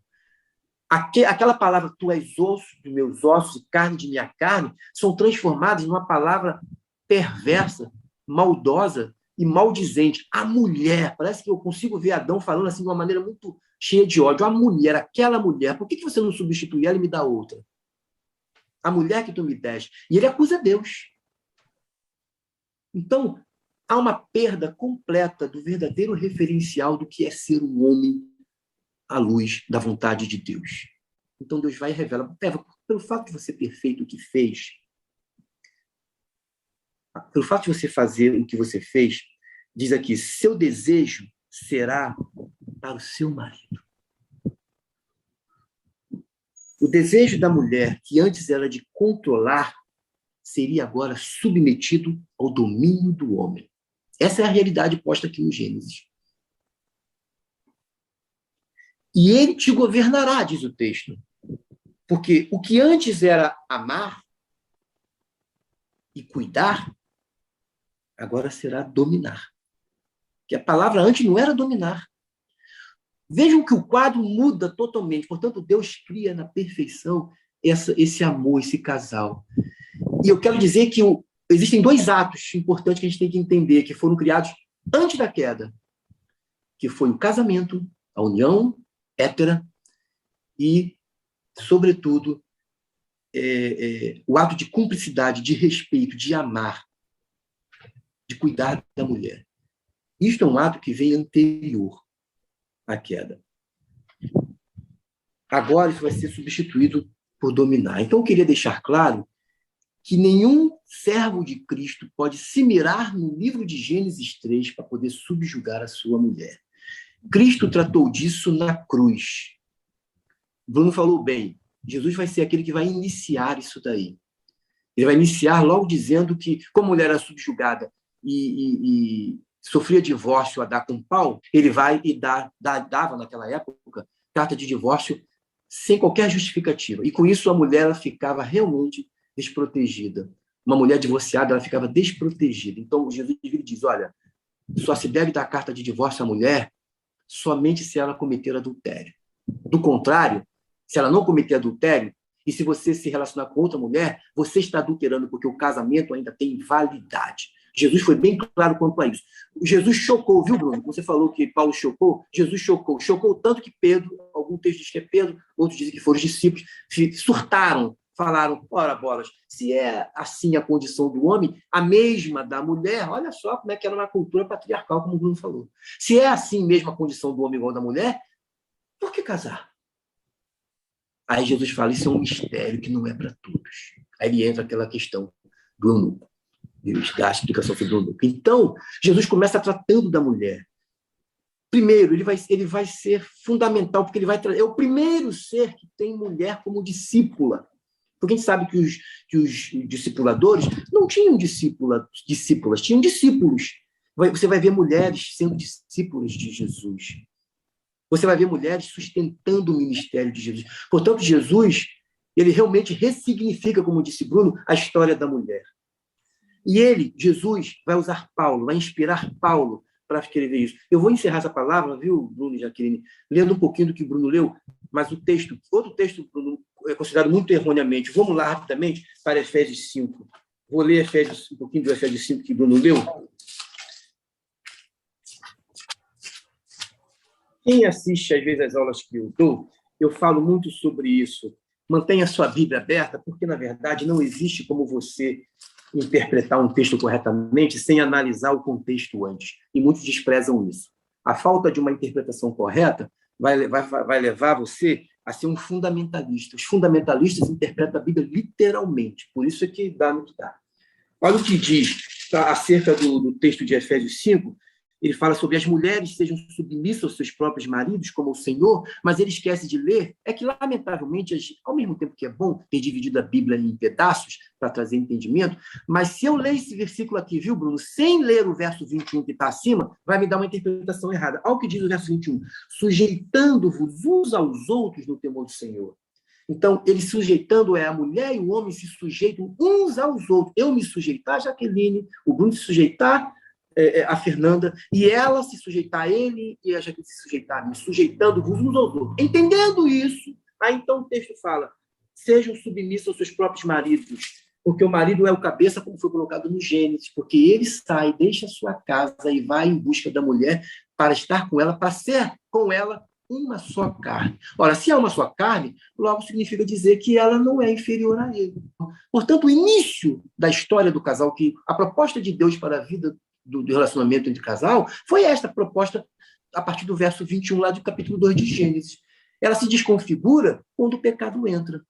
Aquela palavra, tu és osso dos meus ossos e carne de minha carne, são transformadas numa palavra perversa, maldosa e maldizente. A mulher, parece que eu consigo ver Adão falando assim de uma maneira muito cheia de ódio. A mulher, aquela mulher, por que você não substitui ela e me dá outra? A mulher que tu me deste. E ele acusa Deus. Então, há uma perda completa do verdadeiro referencial do que é ser um homem à luz da vontade de Deus. Então, Deus vai e revela, Eva, pelo fato de você ter feito o que fez, pelo fato de você fazer o que você fez, diz aqui, seu desejo será para o seu marido. O desejo da mulher, que antes era de controlar, seria agora submetido ao domínio do homem. Essa é a realidade posta aqui no Gênesis. E ele te governará, diz o texto. Porque o que antes era amar e cuidar, agora será dominar. Que a palavra antes não era dominar. Vejam que o quadro muda totalmente. Portanto, Deus cria na perfeição esse amor, esse casal. E eu quero dizer que existem dois atos importantes que a gente tem que entender, que foram criados antes da queda, que foi o casamento, a união hétera e, sobretudo, o ato de cumplicidade, de respeito, de amar, de cuidar da mulher. Isto é um ato que vem anterior à queda. Agora isso vai ser substituído por dominar. Então, eu queria deixar claro que nenhum servo de Cristo pode se mirar no livro de Gênesis 3 para poder subjugar a sua mulher. Cristo tratou disso na cruz. Bruno falou bem, Jesus vai ser aquele que vai iniciar isso daí. Ele vai iniciar logo dizendo que, como a mulher era subjugada e sofria divórcio a dar com pau, ele vai e dava, naquela época, carta de divórcio sem qualquer justificativa. E com isso a mulher ela ficava realmente desprotegida. Uma mulher divorciada ela ficava desprotegida. Então Jesus diz, olha, só se deve dar carta de divórcio à mulher somente se ela cometer adultério. Do contrário, se ela não cometer adultério, e se você se relacionar com outra mulher, você está adulterando, porque o casamento ainda tem validade. Jesus foi bem claro quanto a isso. Jesus chocou, viu, Bruno? Você falou que Paulo chocou, Jesus chocou. Chocou tanto que Pedro, algum texto diz que é Pedro, outros dizem que foram os discípulos, surtaram, falaram, ora bolas, se é assim a condição do homem, a mesma da mulher, olha só como é que era uma cultura patriarcal, como o Bruno falou. Se é assim mesmo a condição do homem igual da mulher, por que casar? Aí Jesus fala, isso é um mistério que não é para todos. Aí ele entra aquela questão do eunuco, da explicação sobre o eunuco. Então, Jesus começa tratando da mulher. Primeiro, ele vai ser fundamental, porque ele vai é o primeiro ser que tem mulher como discípula. Porque a gente sabe que os discipuladores não tinham discípulas, tinham discípulos. Você vai ver mulheres sendo discípulas de Jesus. Você vai ver mulheres sustentando o ministério de Jesus. Portanto, Jesus, ele realmente ressignifica, como disse Bruno, a história da mulher. E ele, Jesus, vai usar Paulo, vai inspirar Paulo para escrever isso. Eu vou encerrar essa palavra, viu, Bruno e Jaqueline, lendo um pouquinho do que o Bruno leu, mas outro texto, Bruno, é considerado muito erroneamente. Vamos lá rapidamente para Efésios 5. Vou ler um pouquinho do Efésios 5 que o Bruno leu. Quem assiste, às vezes, as aulas que eu dou, eu falo muito sobre isso. Mantenha a sua Bíblia aberta, porque, na verdade, não existe como você interpretar um texto corretamente sem analisar o contexto antes. E muitos desprezam isso. A falta de uma interpretação correta vai levar você a ser um fundamentalista. Os fundamentalistas interpretam a Bíblia literalmente. Por isso é que dá no que dá. Olha o que diz acerca do texto de Efésios 5. Ele fala sobre as mulheres sejam submissas aos seus próprios maridos, como o Senhor, mas ele esquece de ler. É que, lamentavelmente, ao mesmo tempo que é bom ter dividido a Bíblia em pedaços para trazer entendimento, mas se eu ler esse versículo aqui, viu, Bruno, sem ler o verso 21 que está acima, vai me dar uma interpretação errada. Olha o que diz o verso 21. Sujeitando-vos uns aos outros no temor do Senhor. Então, ele sujeitando a mulher e o homem se sujeitam uns aos outros. Eu me sujeitar a Jaqueline, o Bruno se sujeitar a Fernanda, e ela se sujeitar a ele, e a Jaqueline se sujeitar a mim, sujeitando-vos uns aos outros. Entendendo isso, aí então o texto fala, sejam submissos aos seus próprios maridos, porque o marido é o cabeça, como foi colocado no Gênesis, porque ele sai, deixa a sua casa e vai em busca da mulher para estar com ela, para ser com ela uma só carne. Ora, se é uma só carne, logo significa dizer que ela não é inferior a ele. Portanto, o início da história do casal, que a proposta de Deus para a vida do relacionamento entre casal, foi esta proposta a partir do verso 21 lá do capítulo 2 de Gênesis. Ela se desconfigura quando o pecado entra,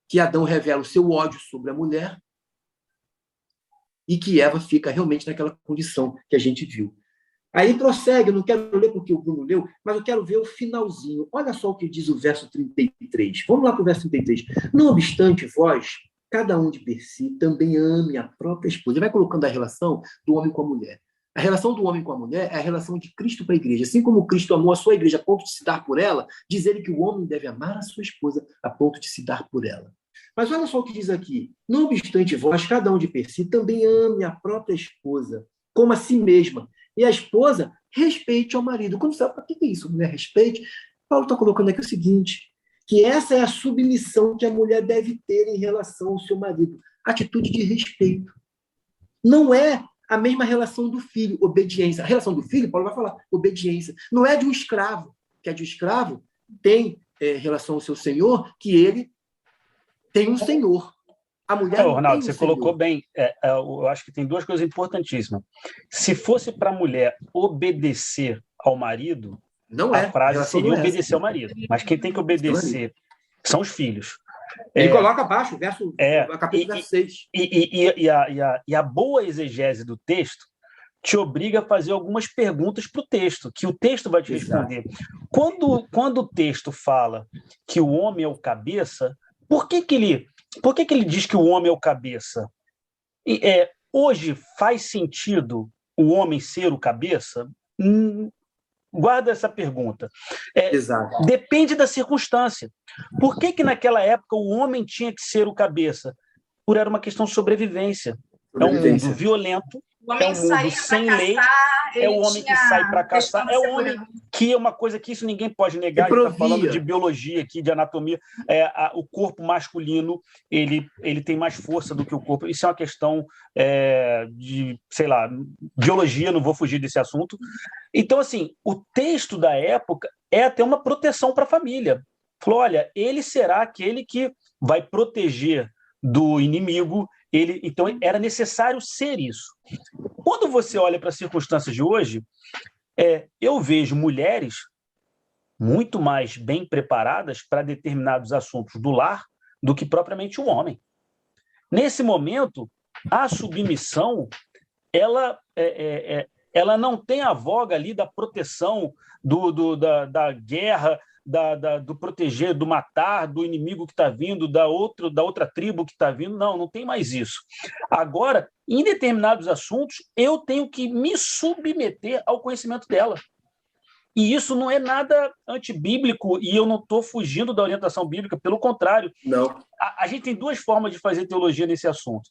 que Adão revela o seu ódio sobre a mulher e que Eva fica realmente naquela condição que a gente viu. Aí prossegue, eu não quero ler porque o Bruno leu, mas eu quero ver o finalzinho. Olha só o que diz o verso 33. Vamos lá para o verso 33. Não obstante, vós, cada um de per si, também ame a própria esposa. Ele vai colocando a relação do homem com a mulher. A relação do homem com a mulher é a relação de Cristo para a igreja. Assim como Cristo amou a sua igreja a ponto de se dar por ela, diz ele que o homem deve amar a sua esposa a ponto de se dar por ela. Mas olha só o que diz aqui. Não obstante vós, cada um de per si, também ame a própria esposa, como a si mesma. E a esposa respeite ao marido. Como sabe, para que é isso? Mulher respeite. Paulo está colocando aqui o seguinte, que essa é a submissão que a mulher deve ter em relação ao seu marido. Atitude de respeito. Não é a mesma relação do filho, obediência. A relação do filho, Paulo vai falar, obediência. Não é de um escravo, que é de um escravo, tem relação ao seu senhor, que ele tem um senhor. A mulher não Ronaldo, tem você o colocou senhor. bem. Eu acho que tem duas coisas importantíssimas. Se fosse para a mulher obedecer ao marido, Não a é. A frase relação seria não é essa. obedecer ao marido. Mas quem tem que É o marido. obedecer são os filhos. Ele É, coloca abaixo, capítulo verso 6. e a boa exegese do texto te obriga a fazer algumas perguntas para o texto, que o texto vai te responder. Quando o texto fala que o homem é o cabeça, por que ele diz que o homem é o cabeça? Hoje faz sentido o homem ser o cabeça? Guarda essa pergunta. Exato. Depende da circunstância. Por que naquela época o homem tinha que ser o cabeça? Era uma questão de sobrevivência. É um mundo violento, é um mundo sem lei, é o homem que sai para caçar, é o homem que é uma coisa que isso ninguém pode negar. A gente está falando de biologia aqui, de anatomia. O corpo masculino ele tem mais força do que o corpo. Isso é uma questão de, sei lá, biologia, não vou fugir desse assunto. Então, assim, o texto da época é até uma proteção para a família. Falou, olha, ele será aquele que vai proteger do inimigo. Então, era necessário ser isso. Quando você olha para as circunstâncias de hoje, eu vejo mulheres muito mais bem preparadas para determinados assuntos do lar do que propriamente o homem. Nesse momento, a submissão, ela não tem a voga ali da proteção, da guerra, do proteger, do matar, do inimigo que está vindo, da outra tribo que está vindo. Não tem mais isso. Agora, em determinados assuntos, eu tenho que me submeter ao conhecimento dela. E isso não é nada antibíblico, e eu não estou fugindo da orientação bíblica, pelo contrário. Não. A gente tem duas formas de fazer teologia nesse assunto,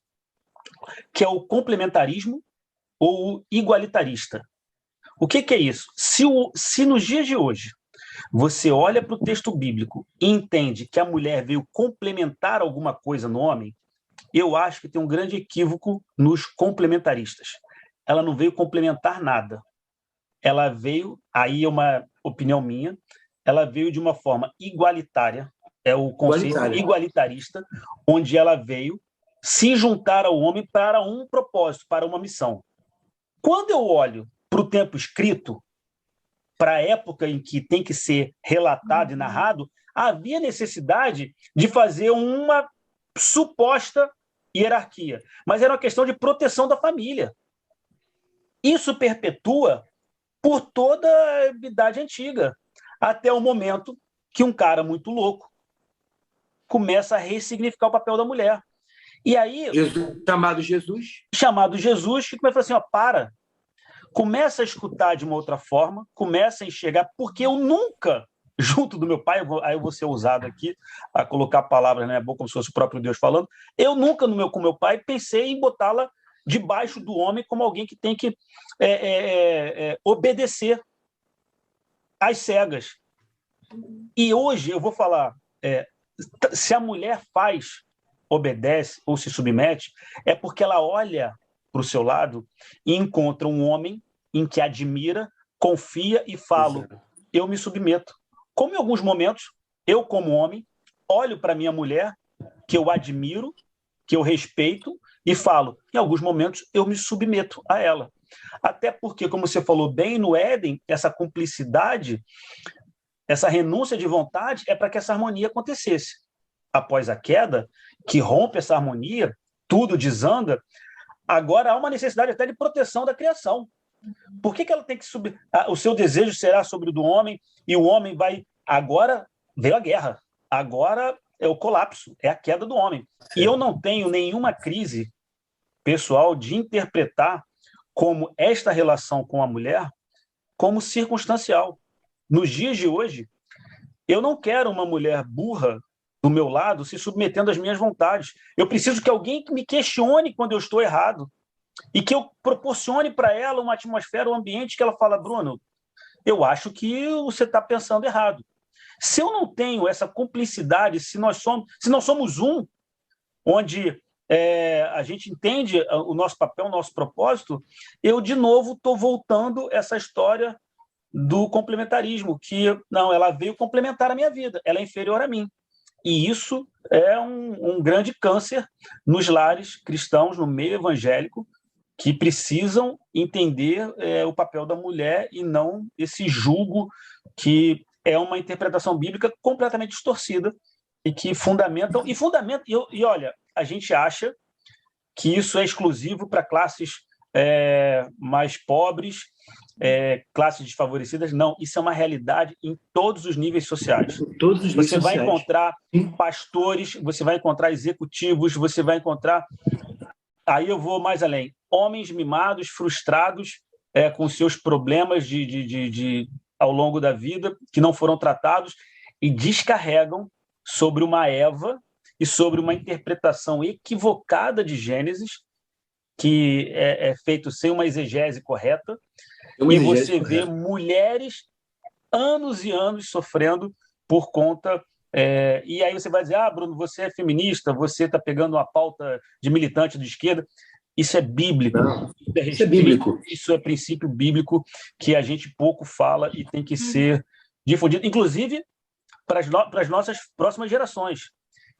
que é o complementarismo ou o igualitarista. O que é isso? Se nos dias de hoje você olha para o texto bíblico e entende que a mulher veio complementar alguma coisa no homem, eu acho que tem um grande equívoco nos complementaristas. Ela não veio complementar nada. Ela veio, aí é uma opinião minha, ela veio de uma forma igualitária, é o conceito igualitarista, onde ela veio se juntar ao homem para um propósito, para uma missão. Quando eu olho para o tempo escrito, para a época em que tem que ser relatado e narrado, havia necessidade de fazer uma suposta hierarquia, mas era uma questão de proteção da família. Isso perpetua por toda a idade antiga, até o momento que um cara muito louco começa a ressignificar o papel da mulher. E aí, chamado Jesus, que começa a falar assim, começa a escutar de uma outra forma, começa a enxergar, porque eu nunca, junto do meu pai, aí eu vou ser ousado aqui, a colocar palavras na minha boca como se fosse o próprio Deus falando, eu nunca, com meu pai, pensei em botá-la debaixo do homem como alguém que tem que obedecer às cegas. E hoje eu vou falar, se a mulher obedece ou se submete, é porque ela olha para o seu lado e encontra um homem em que admira, confia e fala, eu me submeto. Como em alguns momentos, eu como homem, olho para minha mulher, que eu admiro, que eu respeito, e falo, em alguns momentos eu me submeto a ela. Até porque, como você falou bem, no Éden, essa cumplicidade, essa renúncia de vontade é para que essa harmonia acontecesse. Após a queda, que rompe essa harmonia, tudo desanda, agora há uma necessidade até de proteção da criação. Por que ela tem que subir? O seu desejo será sobre o do homem, e o homem vai... Agora veio a guerra, agora é o colapso, é a queda do homem. E eu não tenho nenhuma crise pessoal de interpretar como esta relação com a mulher como circunstancial. Nos dias de hoje, eu não quero uma mulher burra do meu lado se submetendo às minhas vontades. Eu preciso que alguém me questione quando eu estou errado e que eu proporcione para ela uma atmosfera, um ambiente que ela fala, Bruno, eu acho que você está pensando errado. Se eu não tenho essa cumplicidade, se nós somos um, onde a gente entende o nosso papel, o nosso propósito, eu, de novo, estou voltando essa história do complementarismo, que, não, ela veio complementar a minha vida, ela é inferior a mim. E isso é um grande câncer nos lares cristãos, no meio evangélico, que precisam entender o papel da mulher e não esse julgo que é uma interpretação bíblica completamente distorcida e que fundamentam. E olha, a gente acha que isso é exclusivo para classes mais pobres, classes desfavorecidas. Não, isso é uma realidade em todos os níveis sociais. Todos os níveis Você vai sociais. encontrar pastores, você vai encontrar executivos, você vai encontrar... Aí eu vou mais além. Homens mimados, frustrados com seus problemas ao longo da vida, que não foram tratados, e descarregam sobre uma Eva e sobre uma interpretação equivocada de Gênesis, que é feito sem uma exegese correta, e você vê mulheres anos e anos sofrendo por conta... e aí você vai dizer, Bruno, você é feminista, você está pegando uma pauta de militante de esquerda. Isso é bíblico. Não, isso é bíblico. Isso é princípio bíblico que a gente pouco fala e tem que ser difundido, inclusive para as nossas próximas gerações.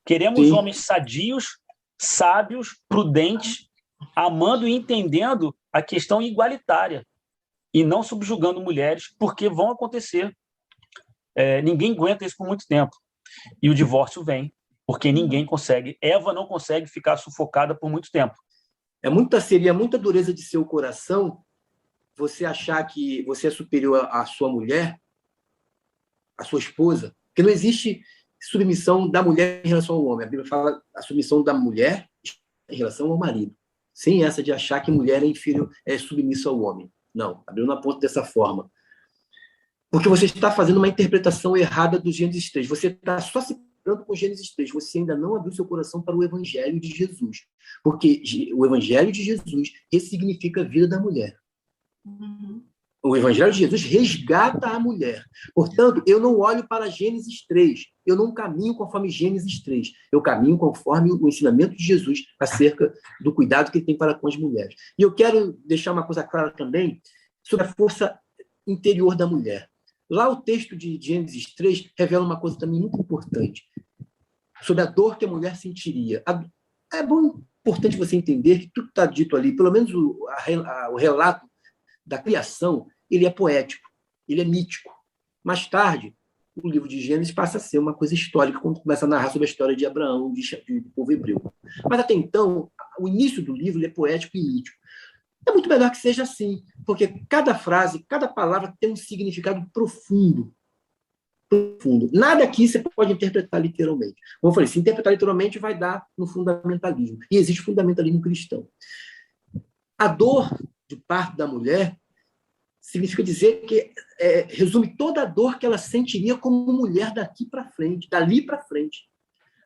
Queremos homens sadios, sábios, prudentes, amando e entendendo a questão igualitária e não subjugando mulheres, porque vão acontecer. Ninguém aguenta isso por muito tempo. E o divórcio vem, porque ninguém consegue. Eva não consegue ficar sufocada por muito tempo. Seria muita dureza de seu coração você achar que você é superior à sua mulher, à sua esposa, porque não existe submissão da mulher em relação ao homem. A Bíblia fala a submissão da mulher em relação ao marido, sem essa de achar que mulher é inferior, é submissa ao homem. Não, a Bíblia não aponta dessa forma. Porque você está fazendo uma interpretação errada do Gênesis 3. Você está só se preocupando com Gênesis 3. Você ainda não abriu seu coração para o Evangelho de Jesus. Porque o Evangelho de Jesus ressignifica a vida da mulher. O Evangelho de Jesus resgata a mulher. Portanto, eu não olho para Gênesis 3. Eu não caminho conforme Gênesis 3. Eu caminho conforme o ensinamento de Jesus acerca do cuidado que ele tem para com as mulheres. E eu quero deixar uma coisa clara também sobre a força interior da mulher. Lá o texto de Gênesis 3 revela uma coisa também muito importante, sobre a dor que a mulher sentiria. É importante você entender que tudo que está dito ali, pelo menos o relato da criação, ele é poético, ele é mítico. Mais tarde, o livro de Gênesis passa a ser uma coisa histórica, quando começa a narrar sobre a história de Abraão, do povo hebreu. Mas até então, o início do livro ele é poético e mítico. É muito melhor que seja assim, porque cada frase, cada palavra tem um significado profundo. Nada aqui você pode interpretar literalmente. Como eu falei, se interpretar literalmente vai dar no fundamentalismo. E existe fundamentalismo cristão. A dor de parto da mulher significa dizer que resume toda a dor que ela sentiria como mulher daqui para frente, dali para frente.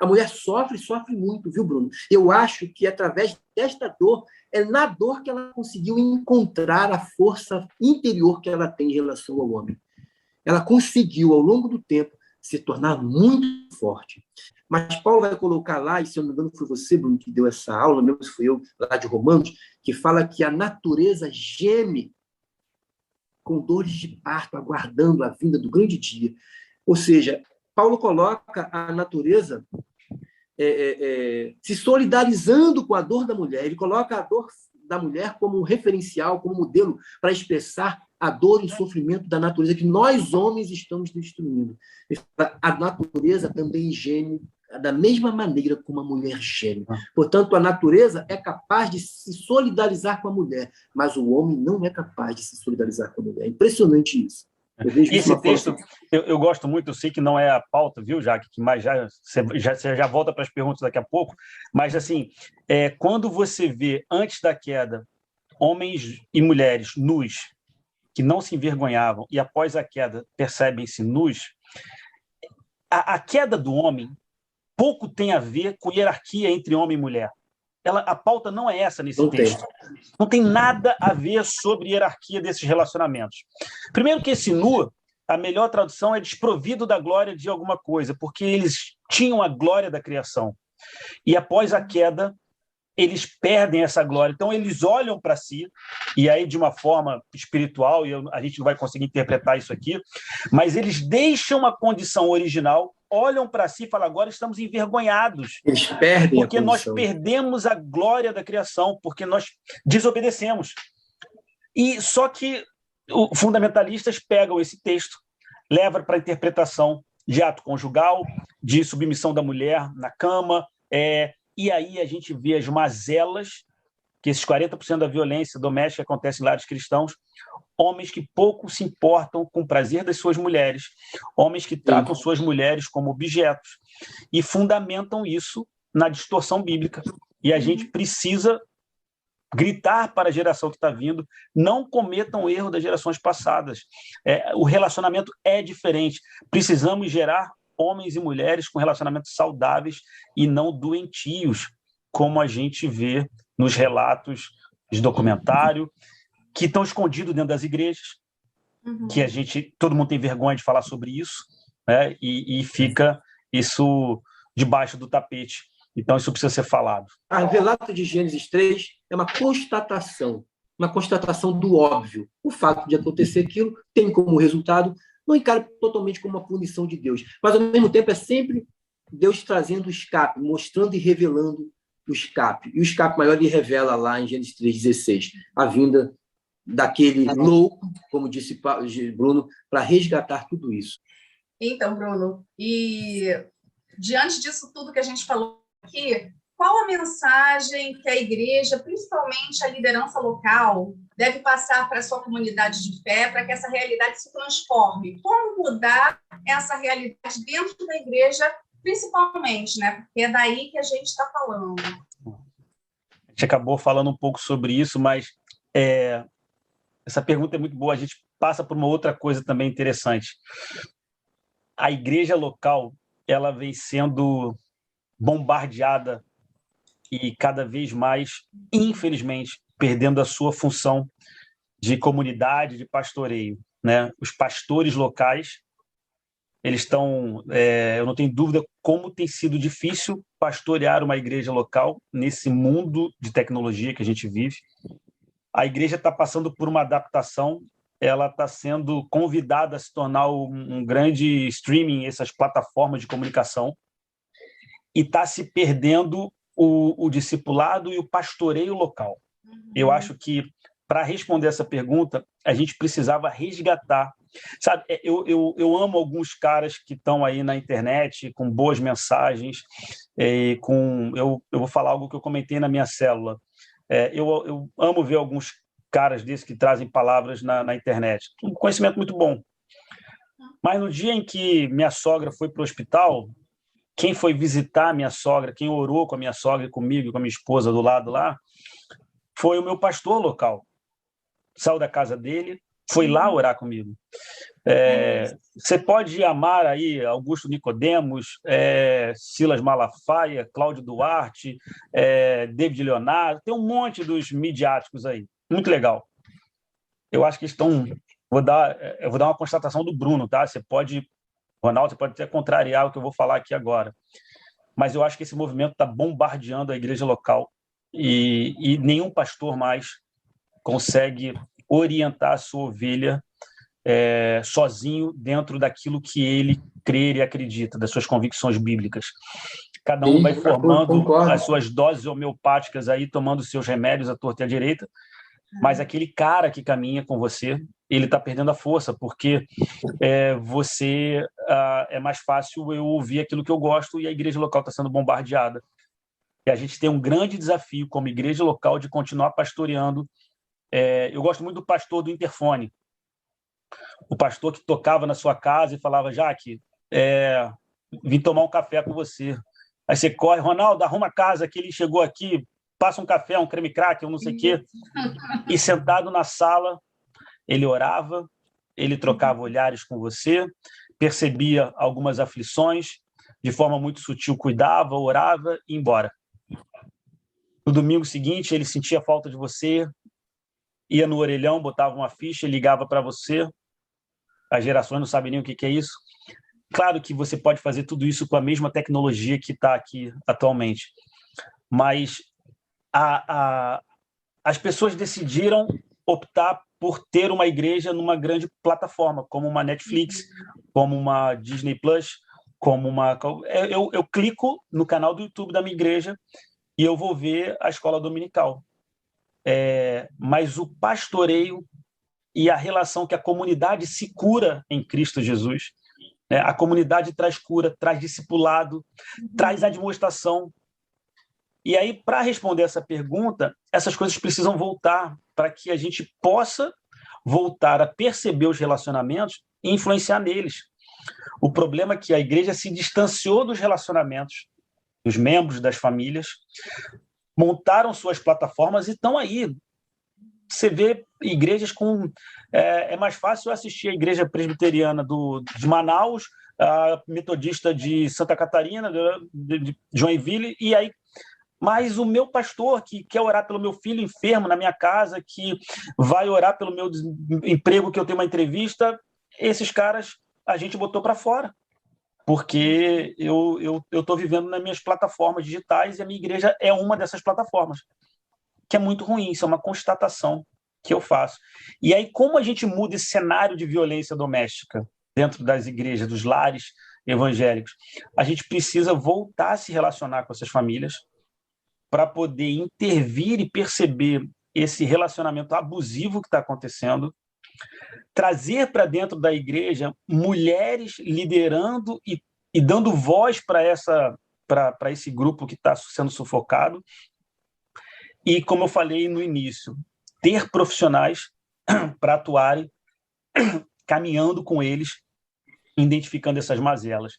A mulher sofre muito, viu, Bruno? Eu acho que através desta dor, é na dor que ela conseguiu encontrar a força interior que ela tem em relação ao homem. Ela conseguiu, ao longo do tempo, se tornar muito forte. Mas Paulo vai colocar lá, e se eu não me engano foi você, Bruno, que deu essa aula, mesmo se fui eu, lá de Romanos, que fala que a natureza geme com dores de parto, aguardando a vinda do grande dia. Ou seja, Paulo coloca a natureza se solidarizando com a dor da mulher. Ele coloca a dor da mulher como um referencial, como modelo para expressar a dor e o sofrimento da natureza que nós, homens, estamos destruindo. A natureza também geme da mesma maneira como a mulher geme. Portanto, a natureza é capaz de se solidarizar com a mulher, mas o homem não é capaz de se solidarizar com a mulher. É impressionante isso. Esse texto, eu gosto muito, eu sei que não é a pauta, viu, Jaque? Mas você já volta para as perguntas daqui a pouco. Mas, assim, quando você vê, antes da queda, homens e mulheres nus, que não se envergonhavam, e após a queda percebem-se nus, a queda do homem pouco tem a ver com hierarquia entre homem e mulher. A pauta não é essa nesse texto. Não tem nada a ver sobre hierarquia desses relacionamentos. Primeiro que esse nu, a melhor tradução é desprovido da glória de alguma coisa, porque eles tinham a glória da criação. E após a queda, eles perdem essa glória. Então, eles olham para si, e aí de uma forma espiritual, e a gente não vai conseguir interpretar isso aqui, mas eles deixam a condição original olham para si e falam, agora estamos envergonhados. Eles perdem porque a nós condição. perdemos a glória da criação, porque nós desobedecemos. E só que os fundamentalistas pegam esse texto, levam para a interpretação de ato conjugal, de submissão da mulher na cama, e aí a gente vê as mazelas, que esses 40% da violência doméstica acontece em lares cristãos, homens que pouco se importam com o prazer das suas mulheres, homens que tratam suas mulheres como objetos e fundamentam isso na distorção bíblica. E a gente precisa gritar para a geração que está vindo, não cometam o erro das gerações passadas. O relacionamento é diferente. Precisamos gerar homens e mulheres com relacionamentos saudáveis e não doentios, como a gente vê nos relatos de documentário, que estão escondidos dentro das igrejas, que todo mundo tem vergonha de falar sobre isso, né? E fica isso debaixo do tapete. Então, isso precisa ser falado. O relato de Gênesis 3 é uma constatação do óbvio. O fato de acontecer aquilo tem como resultado, não encara totalmente como uma punição de Deus, mas, ao mesmo tempo, é sempre Deus trazendo o escape, mostrando e revelando o escape. E o escape maior ele revela lá em Gênesis 3,16, a vinda daquele louco, como disse Bruno, para resgatar tudo isso. Então, Bruno, e diante disso tudo que a gente falou aqui, qual a mensagem que a igreja, principalmente a liderança local, deve passar para a sua comunidade de fé para que essa realidade se transforme? Como mudar essa realidade dentro da igreja, principalmente, né? Porque é daí que a gente está falando. A gente acabou falando um pouco sobre isso, mas essa pergunta é muito boa. A gente passa por uma outra coisa também interessante. A igreja local, ela vem sendo bombardeada e cada vez mais, infelizmente, perdendo a sua função de comunidade, de pastoreio, né? Os pastores locais, eles estão... eu não tenho dúvida como tem sido difícil pastorear uma igreja local nesse mundo de tecnologia que a gente vive. A igreja está passando por uma adaptação, ela está sendo convidada a se tornar um grande streaming, essas plataformas de comunicação, e está se perdendo o discipulado e o pastoreio local. Eu acho que, para responder essa pergunta, a gente precisava resgatar. Sabe, eu amo alguns caras que estão aí na internet com boas mensagens. Eu vou falar algo que eu comentei na minha célula. Eu amo ver alguns caras desses que trazem palavras na internet. Um conhecimento muito bom. Mas no dia em que minha sogra foi para o hospital, quem foi visitar a minha sogra, quem orou com a minha sogra e comigo, com a minha esposa do lado lá, foi o meu pastor local. Saiu da casa dele, foi lá orar comigo. Você pode amar aí Augusto Nicodemos, Silas Malafaia, Cláudio Duarte, David Leonardo, tem um monte dos midiáticos aí. Muito legal. Eu acho que estão... eu vou dar uma constatação do Bruno, tá? Ronaldo, você pode até contrariar o que eu vou falar aqui agora. Mas eu acho que esse movimento está bombardeando a igreja local e nenhum pastor mais consegue orientar a sua ovelha sozinho dentro daquilo que ele crê e acredita, das suas convicções bíblicas. Cada um vai formando as suas doses homeopáticas aí, tomando seus remédios à torta e à direita, mas aquele cara que caminha com você, ele está perdendo a força, porque é mais fácil eu ouvir aquilo que eu gosto e a igreja local está sendo bombardeada. E a gente tem um grande desafio como igreja local de continuar pastoreando. Eu gosto muito do pastor do interfone, o pastor que tocava na sua casa e falava: Jaque, vim tomar um café com você. Aí você corre: Ronaldo, arruma a casa que ele chegou aqui, passa um café, um creme crack, um não sei o quê. E sentado na sala, ele orava, ele trocava olhares com você, percebia algumas aflições, de forma muito sutil cuidava, orava e ia embora. No domingo seguinte, ele sentia falta de você, ia no orelhão, botava uma ficha, ligava para você. As gerações não sabem nem o que é isso. Claro que você pode fazer tudo isso com a mesma tecnologia que está aqui atualmente, mas as pessoas decidiram optar por ter uma igreja numa grande plataforma, como uma Netflix, como uma Disney Plus, como uma... Eu clico no canal do YouTube da minha igreja e eu vou ver a escola dominical. Mas o pastoreio e a relação que a comunidade se cura em Cristo Jesus, né? A comunidade traz cura, traz discipulado, traz admoestação. E aí, para responder essa pergunta, essas coisas precisam voltar para que a gente possa voltar a perceber os relacionamentos e influenciar neles. O problema é que a igreja se distanciou dos relacionamentos, dos membros das famílias, montaram suas plataformas e estão aí. Você vê igrejas com... É mais fácil assistir a igreja presbiteriana de Manaus, a metodista de Santa Catarina, de Joinville, e aí... Mas o meu pastor, que quer orar pelo meu filho enfermo na minha casa, que vai orar pelo meu emprego, que eu tenho uma entrevista, esses caras a gente botou para fora, porque eu estou vivendo nas minhas plataformas digitais e a minha igreja é uma dessas plataformas, que é muito ruim, isso é uma constatação que eu faço. E aí, como a gente muda esse cenário de violência doméstica dentro das igrejas, dos lares evangélicos? A gente precisa voltar a se relacionar com essas famílias para poder intervir e perceber esse relacionamento abusivo que está acontecendo, trazer para dentro da igreja mulheres liderando e dando voz para esse grupo que está sendo sufocado. E, como eu falei no início, ter profissionais para atuarem, caminhando com eles, identificando essas mazelas.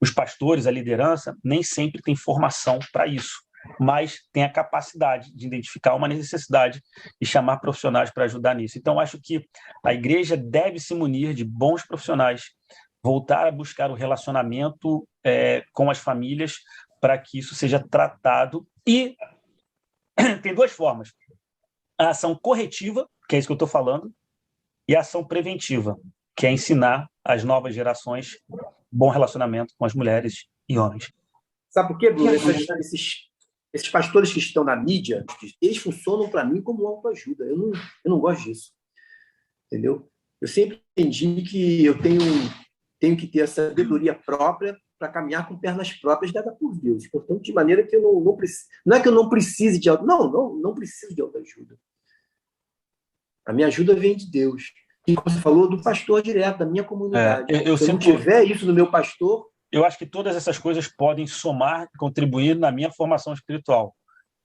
Os pastores, a liderança, nem sempre têm formação para isso, mas tem a capacidade de identificar uma necessidade e chamar profissionais para ajudar nisso. Então, acho que a igreja deve se munir de bons profissionais, voltar a buscar o relacionamento com as famílias para que isso seja tratado. E tem duas formas: a ação corretiva, que é isso que eu estou falando, e a ação preventiva, que é ensinar as novas gerações bom relacionamento com as mulheres e homens. Sabe por quê, Bruno? Esses pastores que estão na mídia, eles funcionam para mim como autoajuda. Eu não gosto disso. Entendeu? Eu sempre entendi que eu tenho que ter essa sabedoria própria para caminhar com pernas próprias dadas por Deus. Portanto, de maneira que eu não preciso... Não é que eu não precise de autoajuda. Não preciso de autoajuda. A minha ajuda vem de Deus. E como você falou, do pastor direto, da minha comunidade. Se eu não tiver isso no meu pastor... Eu acho que todas essas coisas podem somar e contribuir na minha formação espiritual,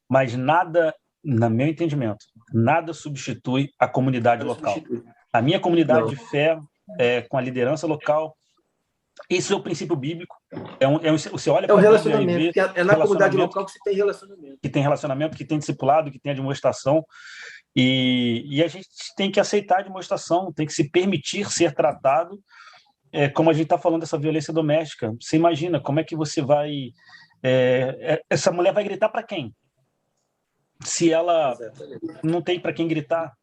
mas nada, no meu entendimento, nada substitui a comunidade local. A minha comunidade de fé, com a liderança local, esse é o princípio bíblico. Você olha para o relacionamento, que é na comunidade local que você tem relacionamento. Que tem relacionamento, que tem discipulado, que tem admoestação. E a gente tem que aceitar a admoestação, tem que se permitir ser tratado. Como a gente está falando dessa violência doméstica, você imagina como é que você vai... essa mulher vai gritar para quem? Se ela não tem para quem gritar.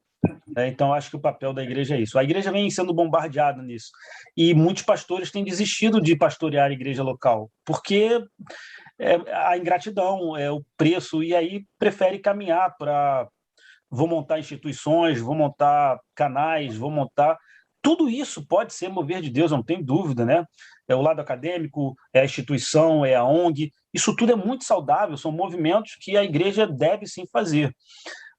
Então, acho que o papel da igreja é isso. A igreja vem sendo bombardeada nisso. E muitos pastores têm desistido de pastorear a igreja local, porque a ingratidão, o preço, e aí prefere caminhar para... Vou montar instituições, vou montar canais, vou montar... Tudo isso pode ser mover de Deus, não tem dúvida, né? É o lado acadêmico, é a instituição, é a ONG. Isso tudo é muito saudável, são movimentos que a igreja deve sim fazer.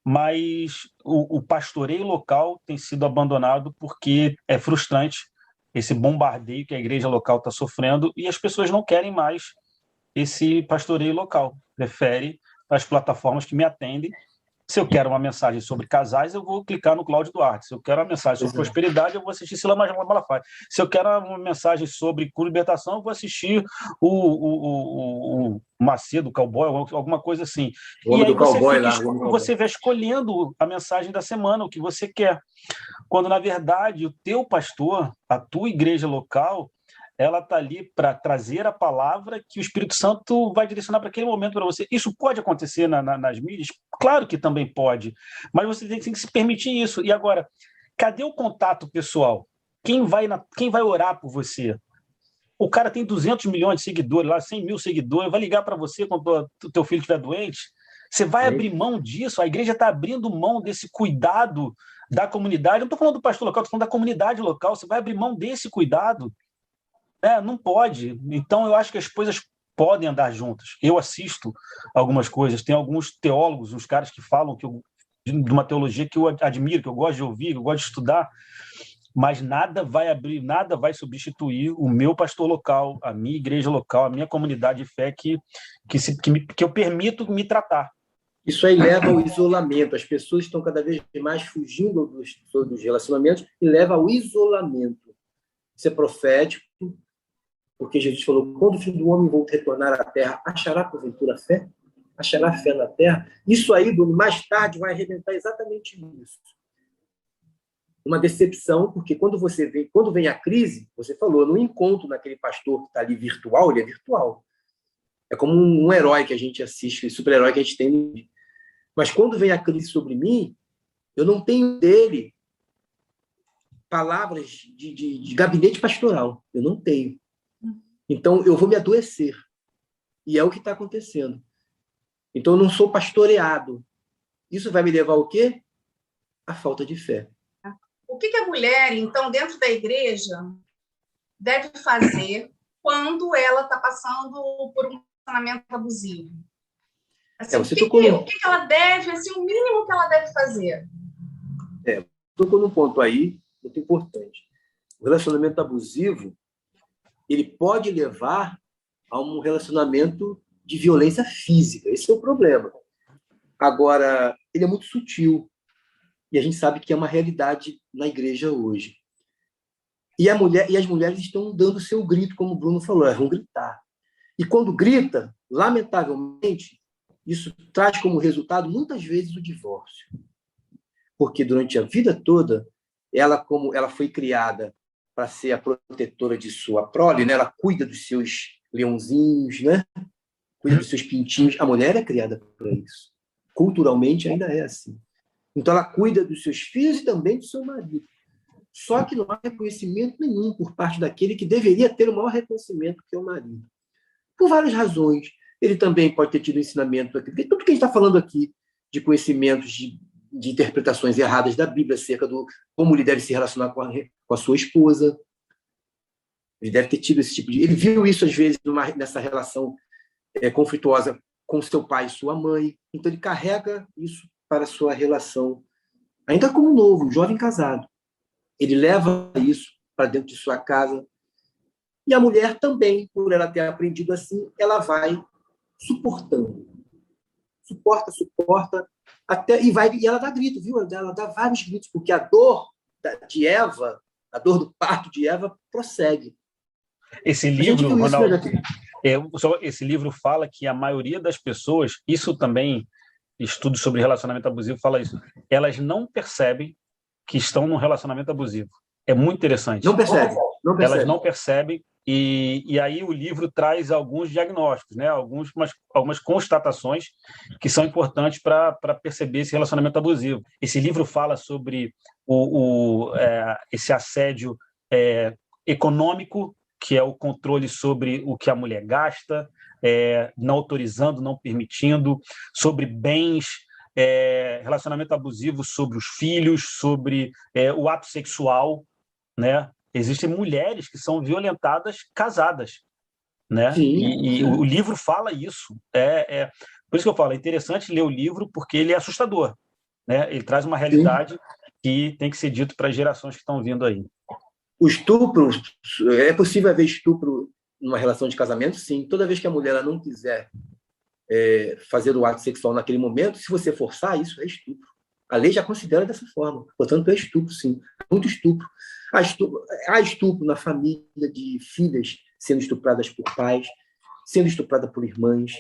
Mas o pastoreio local tem sido abandonado porque é frustrante esse bombardeio que a igreja local está sofrendo e as pessoas não querem mais esse pastoreio local. Prefere as plataformas que me atendem. Se eu quero uma mensagem sobre casais, eu vou clicar no Cláudio Duarte. Se eu quero uma mensagem sobre prosperidade, eu vou assistir Sila Malafaia. Se eu quero uma mensagem sobre libertação, eu vou assistir o Macedo, o Cowboy, alguma coisa assim. E aí você vai escolhendo a mensagem da semana, o que você quer. Quando, na verdade, o teu pastor, a tua igreja local, ela está ali para trazer a palavra que o Espírito Santo vai direcionar para aquele momento para você. Isso pode acontecer nas mídias? Claro que também pode, mas você tem que se permitir isso. E agora, cadê o contato pessoal? Quem vai orar por você? O cara tem 200 milhões de seguidores, lá 100 mil seguidores, vai ligar para você quando o teu filho estiver doente? Você vai abrir mão disso? A igreja está abrindo mão desse cuidado da comunidade. Eu não estou falando do pastor local, estou falando da comunidade local. Você vai abrir mão desse cuidado? Não pode. Então, eu acho que as coisas podem andar juntas. Eu assisto algumas coisas, tem alguns teólogos, uns caras que falam de uma teologia que eu admiro, que eu gosto de ouvir, que eu gosto de estudar, mas nada vai abrir, nada vai substituir o meu pastor local, a minha igreja local, a minha comunidade de fé que eu permito me tratar. Isso aí leva ao isolamento. As pessoas estão cada vez mais fugindo dos relacionamentos e leva ao isolamento. Isso é profético, porque Jesus falou: quando o Filho do Homem voltar a retornar à terra, achará porventura fé? Achará fé na terra? Isso aí, Bruno, mais tarde vai arrebentar exatamente isso. Uma decepção, porque quando vem a crise, você falou, eu não encontro naquele pastor que está ali virtual, ele é virtual. É como um herói que a gente assiste, super-herói que a gente tem. Mas quando vem a crise sobre mim, eu não tenho dele palavras de gabinete pastoral. Eu não tenho. Então, eu vou me adoecer. E é o que está acontecendo. Então, eu não sou pastoreado. Isso vai me levar ao quê? A falta de fé. O que a mulher, então, dentro da igreja, deve fazer quando ela está passando por um relacionamento abusivo? Assim, o que ela deve, assim, o mínimo que ela deve fazer? Tocou num ponto aí muito importante. O relacionamento abusivo, ele pode levar a um relacionamento de violência física. Esse é o problema. Agora, ele é muito sutil. E a gente sabe que é uma realidade na igreja hoje. E as mulheres estão dando o seu grito, como o Bruno falou, elas vão gritar. E quando grita, lamentavelmente, isso traz como resultado, muitas vezes, o divórcio. Porque durante a vida toda, como ela foi criada para ser a protetora de sua prole, né? Ela cuida dos seus leãozinhos, né? Cuida dos seus pintinhos. A mulher é criada para isso. Culturalmente, ainda é assim. Então, ela cuida dos seus filhos e também do seu marido. Só que não há reconhecimento nenhum por parte daquele que deveria ter o maior reconhecimento, que é o marido. Por várias razões. Ele também pode ter tido ensinamento. Porque tudo que a gente está falando aqui de conhecimentos, de interpretações erradas da Bíblia acerca do como ele deve se relacionar com a sua esposa. Ele deve ter tido esse tipo de... Ele viu isso, às vezes, nessa relação conflituosa com seu pai e sua mãe. Então, ele carrega isso para a sua relação, ainda como novo, jovem casado. Ele leva isso para dentro de sua casa. E a mulher também, por ela ter aprendido assim, ela vai suportando. Suporta, e ela dá grito, viu? Ela dá vários gritos, porque a dor de Eva, a dor do parto de Eva, prossegue. Esse livro, Ronaldo, esse livro fala que a maioria das pessoas, isso também, estudos sobre relacionamento abusivo fala isso, elas não percebem que estão num relacionamento abusivo. É muito interessante. Não percebem. Elas não percebem, e aí o livro traz alguns diagnósticos, né? Algumas constatações que são importantes para perceber esse relacionamento abusivo. Esse livro fala sobre esse assédio econômico, que é o controle sobre o que a mulher gasta, não autorizando, não permitindo, sobre bens, relacionamento abusivo sobre os filhos, sobre o ato sexual, né? Existem mulheres que são violentadas casadas, né? E o livro fala isso. Por isso que eu falo, é interessante ler o livro, porque ele é assustador, né? Ele traz uma realidade que tem que ser dito para as gerações que estão vindo aí. O estupro, é possível haver estupro numa relação de casamento? Sim. Toda vez que a mulher ela não quiser fazer o ato sexual naquele momento, se você forçar, isso é estupro. A lei já considera dessa forma. Portanto, é estupro, sim. Muito estupro. Há estupro na família de filhas sendo estupradas por pais, sendo estuprada por irmãs.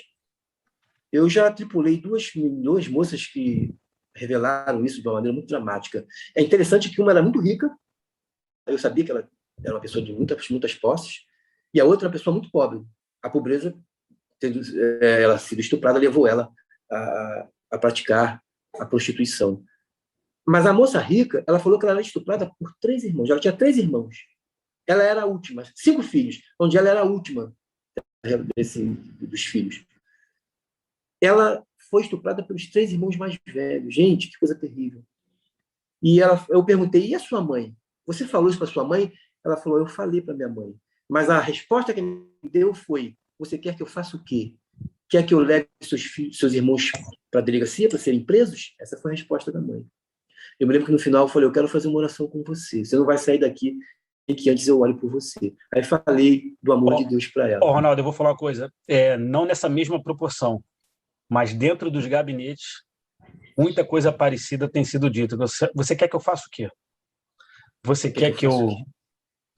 Eu já tripulei duas moças que revelaram isso de uma maneira muito dramática. É interessante que uma era muito rica, eu sabia que ela era uma pessoa de muitas posses, e a outra uma pessoa muito pobre. A pobreza, tendo ela sido estuprada, levou ela a praticar a prostituição. Mas a moça rica, ela falou que ela era estuprada por 3 irmãos. Ela tinha 3 irmãos. Ela era a última. 5 filhos, onde ela era a última dos filhos. Ela foi estuprada pelos 3 irmãos mais velhos. Gente, que coisa terrível. E eu perguntei, e a sua mãe? Você falou isso para sua mãe? Ela falou, eu falei para minha mãe. Mas a resposta que ele deu foi: você quer que eu faça o quê? Quer que eu leve seus irmãos para a delegacia para serem presos? Essa foi a resposta da mãe. Eu me lembro que no final eu falei: eu quero fazer uma oração com você. Você não vai sair daqui sem que antes eu ore por você. Aí falei do amor de Deus para ela. Ronaldo, eu vou falar uma coisa. Não nessa mesma proporção, mas dentro dos gabinetes, muita coisa parecida tem sido dita. Você quer que eu faça o quê? Você quer que eu...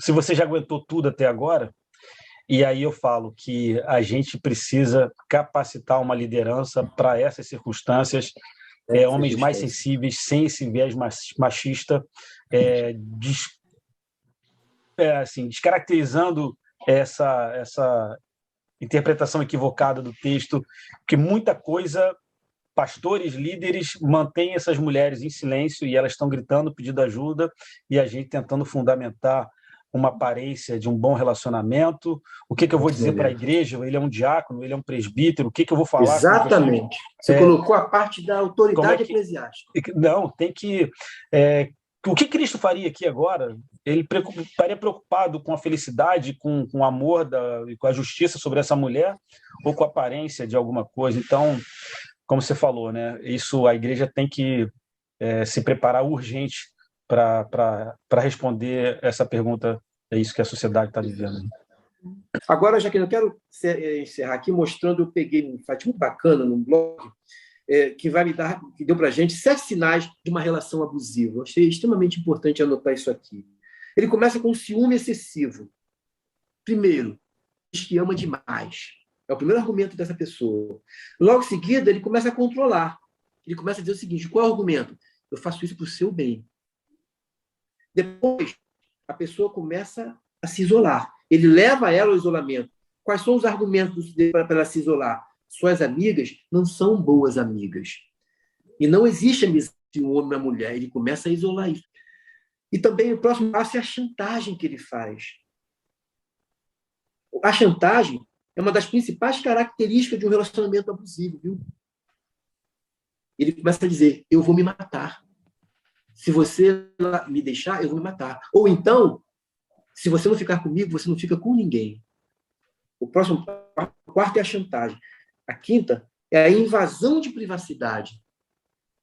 Se você já aguentou tudo até agora, e aí eu falo que a gente precisa capacitar uma liderança para essas circunstâncias, homens mais sensíveis, sem esse viés machista, descaracterizando essa interpretação equivocada do texto, que muita coisa, pastores, líderes, mantêm essas mulheres em silêncio e elas estão gritando, pedindo ajuda, e a gente tentando fundamentar uma aparência de um bom relacionamento. O que eu vou dizer para a igreja? Ele é um diácono, ele é um presbítero, o que eu vou falar? Exatamente. Você colocou a parte da autoridade eclesiástica. Não, tem que... o que Cristo faria aqui agora? Ele estaria preocupado com a felicidade, com o amor e com a justiça sobre essa mulher, ou com a aparência de alguma coisa? Então, como você falou, né? Isso, a igreja tem que se preparar urgente para responder essa pergunta. É isso que a sociedade está vivendo. Agora, Jaqueline, eu quero encerrar aqui mostrando, eu peguei um fato muito bacana num blog, que deu para a gente 7 sinais de uma relação abusiva. Eu achei extremamente importante anotar isso aqui. Ele começa com um ciúme excessivo. Primeiro, diz que ama demais. É o primeiro argumento dessa pessoa. Logo em seguida, ele começa a controlar. Ele começa a dizer o seguinte: qual é o argumento? Eu faço isso para o seu bem. Depois, a pessoa começa a se isolar. Ele leva ela ao isolamento. Quais são os argumentos para ela se isolar? Suas amigas não são boas amigas. E não existe amizade entre um homem e uma mulher. Ele começa a isolar isso. E também o próximo passo é a chantagem que ele faz. A chantagem é uma das principais características de um relacionamento abusivo, viu? Ele começa a dizer: eu vou me matar. Se você me deixar, eu vou me matar. Ou então, se você não ficar comigo, você não fica com ninguém. O quarto é a chantagem. A quinta é a invasão de privacidade.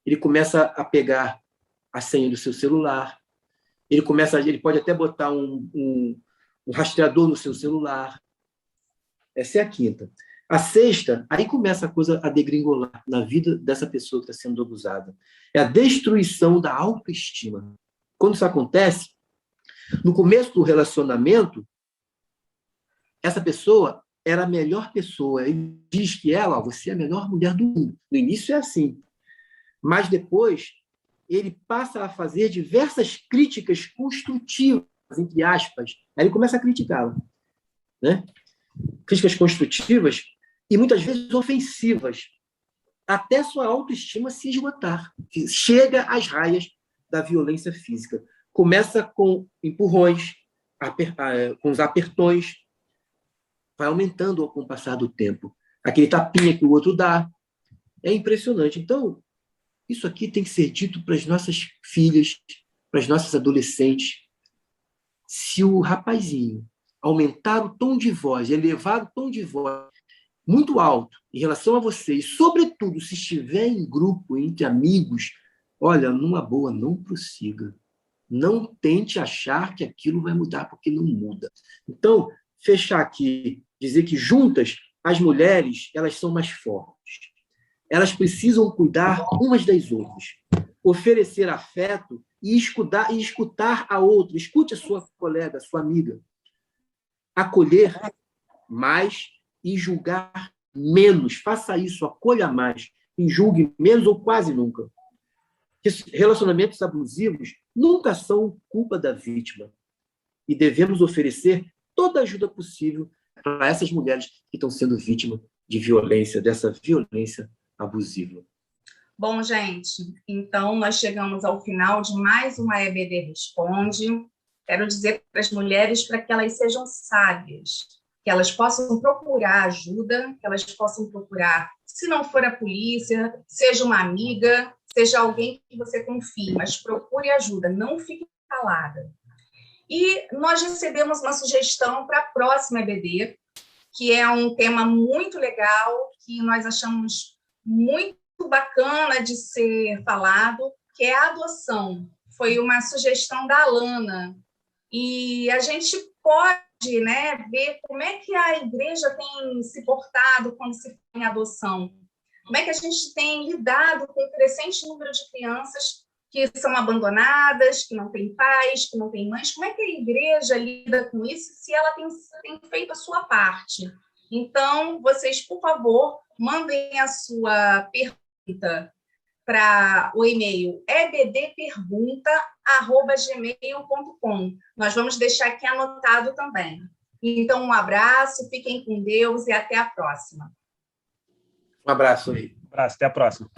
Ele começa a pegar a senha do seu celular. Ele pode até botar um rastreador no seu celular. Essa é a quinta. A sexta, aí começa a coisa a degringolar na vida dessa pessoa que está sendo abusada. É a destruição da autoestima. Quando isso acontece, no começo do relacionamento, essa pessoa era a melhor pessoa. Ele diz que ela, você é a melhor mulher do mundo. No início é assim. Mas depois, ele passa a fazer diversas críticas construtivas, entre aspas. Aí ele começa a criticá-la. Né? Críticas construtivas e muitas vezes ofensivas, até sua autoestima se esgotar. Chega às raias da violência física. Começa com empurrões, com os apertões, vai aumentando com o passar do tempo. Aquele tapinha que o outro dá. É impressionante. Então, isso aqui tem que ser dito para as nossas filhas, para as nossas adolescentes. Se o rapazinho aumentar o tom de voz, elevar o tom de voz muito alto em relação a você, e, sobretudo, se estiver em grupo, entre amigos, olha, numa boa, não prossiga. Não tente achar que aquilo vai mudar, porque não muda. Então, fechar aqui, dizer que juntas, as mulheres, elas são mais fortes. Elas precisam cuidar umas das outras, oferecer afeto e escutar a outra. Escute a sua colega, a sua amiga. Acolher mais e julgar menos. Faça isso, acolha mais e julgue menos ou quase nunca. Relacionamentos abusivos nunca são culpa da vítima. E devemos oferecer toda a ajuda possível para essas mulheres que estão sendo vítimas de violência, dessa violência abusiva. Bom, gente, então nós chegamos ao final de mais uma EBD Responde. Quero dizer para as mulheres para que elas sejam sábias, que elas possam procurar ajuda, que elas possam procurar, se não for a polícia, seja uma amiga, seja alguém que você confie, mas procure ajuda, não fique calada. E nós recebemos uma sugestão para a próxima EBD, que é um tema muito legal, que nós achamos muito bacana de ser falado, que é a adoção. Foi uma sugestão da Alana. E a gente pode, né, ver como é que a igreja tem se portado quando se fala em adoção. Como é que a gente tem lidado com o crescente número de crianças que são abandonadas, que não têm pais, que não têm mães. Como é que a igreja lida com isso se ela tem feito a sua parte? Então, vocês, por favor, mandem a sua pergunta para o e-mail ebdpergunta@gmail.com. Nós vamos deixar aqui anotado também. Então, um abraço, fiquem com Deus e até a próxima. Um abraço aí. Um abraço, até a próxima.